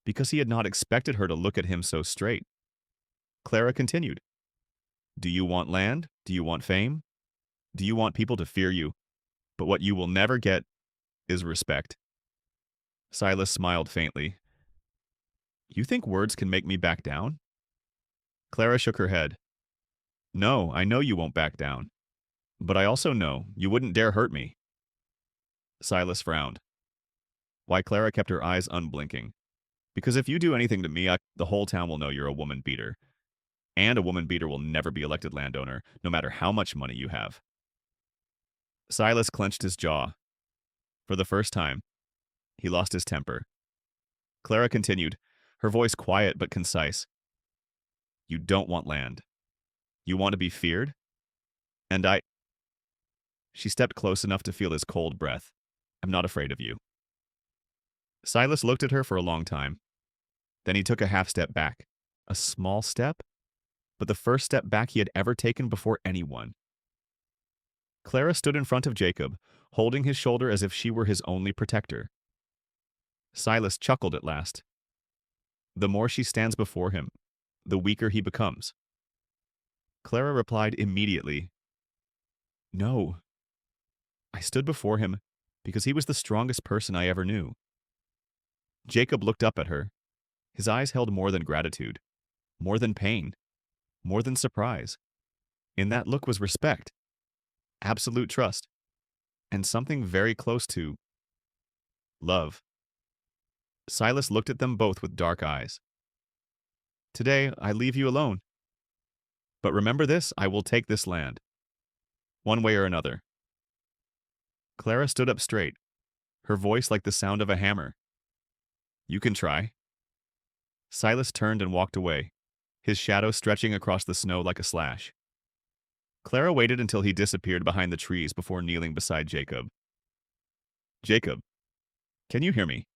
because he had not expected her to look at him so straight. Clara continued. Do you want land? Do you want fame? Do you want people to fear you? But what you will never get is respect. Silas smiled faintly. You think words can make me back down? Clara shook her head. No, I know you won't back down. But I also know you wouldn't dare hurt me. Silas frowned. Why, Clara kept her eyes unblinking. Because if you do anything to me, the whole town will know you're a woman beater. And a woman beater will never be elected landowner, no matter how much money you have. Silas clenched his jaw. For the first time, he lost his temper. Clara continued, her voice quiet but concise. You don't want land. You want to be feared? And She stepped close enough to feel his cold breath. I'm not afraid of you. Silas looked at her for a long time. Then he took a half step back. A small step? But the first step back he had ever taken before anyone. Clara stood in front of Jacob, holding his shoulder as if she were his only protector. Silas chuckled at last. The more she stands before him, the weaker he becomes. Clara replied immediately, No. I stood before him because he was the strongest person I ever knew. Jacob looked up at her. His eyes held more than gratitude, more than pain, more than surprise. In that look was respect, absolute trust, and something very close to love. Silas looked at them both with dark eyes. Today, I leave you alone. But remember this, I will take this land. One way or another. Clara stood up straight, her voice like the sound of a hammer. You can try. Silas turned and walked away, his shadow stretching across the snow like a slash. Clara waited until he disappeared behind the trees before kneeling beside Jacob. Jacob, can you hear me?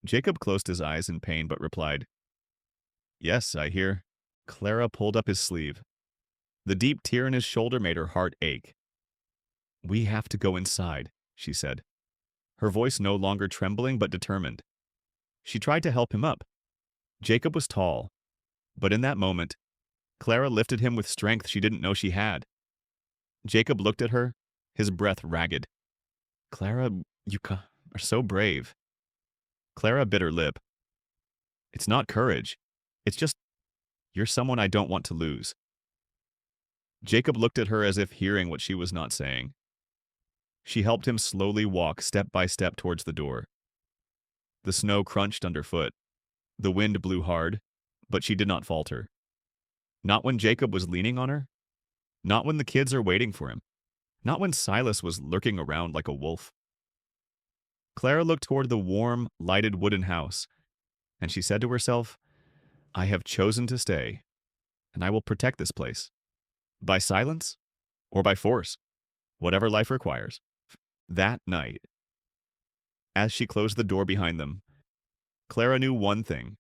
Jacob closed his eyes in pain but replied, Yes, I hear. Clara pulled up his sleeve. The deep tear in his shoulder made her heart ache. We have to go inside, she said, her voice no longer trembling but determined. She tried to help him up. Jacob was tall, but in that moment, Clara lifted him with strength she didn't know she had. Jacob looked at her, his breath ragged. Clara, you are so brave. Clara bit her lip. It's not courage. It's just, you're someone I don't want to lose. Jacob looked at her as if hearing what she was not saying. She helped him slowly walk step by step towards the door. The snow crunched underfoot. The wind blew hard, but she did not falter. Not when Jacob was leaning on her. Not when the kids are waiting for him. Not when Silas was lurking around like a wolf. Clara looked toward the warm, lighted wooden house, and she said to herself, I have chosen to stay, and I will protect this place. By silence or by force, whatever life requires. That night, as she closed the door behind them, Clara knew one thing.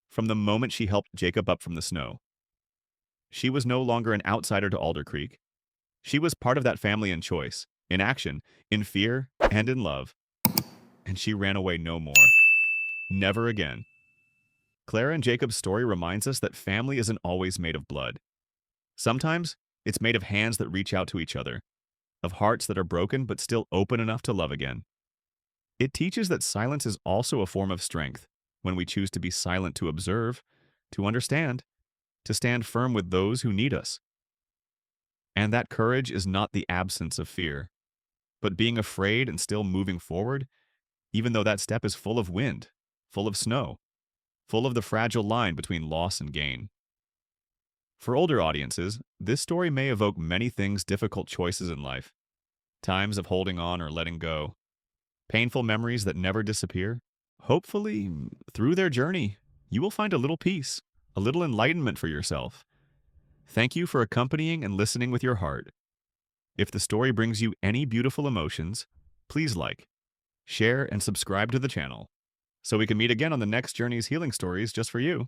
From the moment she helped Jacob up from the snow, she was no longer an outsider to Alder Creek. She was part of that family in choice, in action, in fear, and in love. And she ran away no more. Never again. Clara and Jacob's story reminds us that family isn't always made of blood. Sometimes it's made of hands that reach out to each other, of hearts that are broken but still open enough to love again. It teaches that silence is also a form of strength when we choose to be silent to observe, to understand, to stand firm with those who need us. And that courage is not the absence of fear, but being afraid and still moving forward, even though that step is full of wind, full of snow, full of the fragile line between loss and gain. For older audiences, this story may evoke many things difficult choices in life, times of holding on or letting go, painful memories that never disappear. Hopefully, through their journey, you will find a little peace, a little enlightenment for yourself. Thank you for accompanying and listening with your heart. If the story brings you any beautiful emotions, please like, share, and subscribe to the channel so we can meet again on the next Journey's Healing Stories just for you.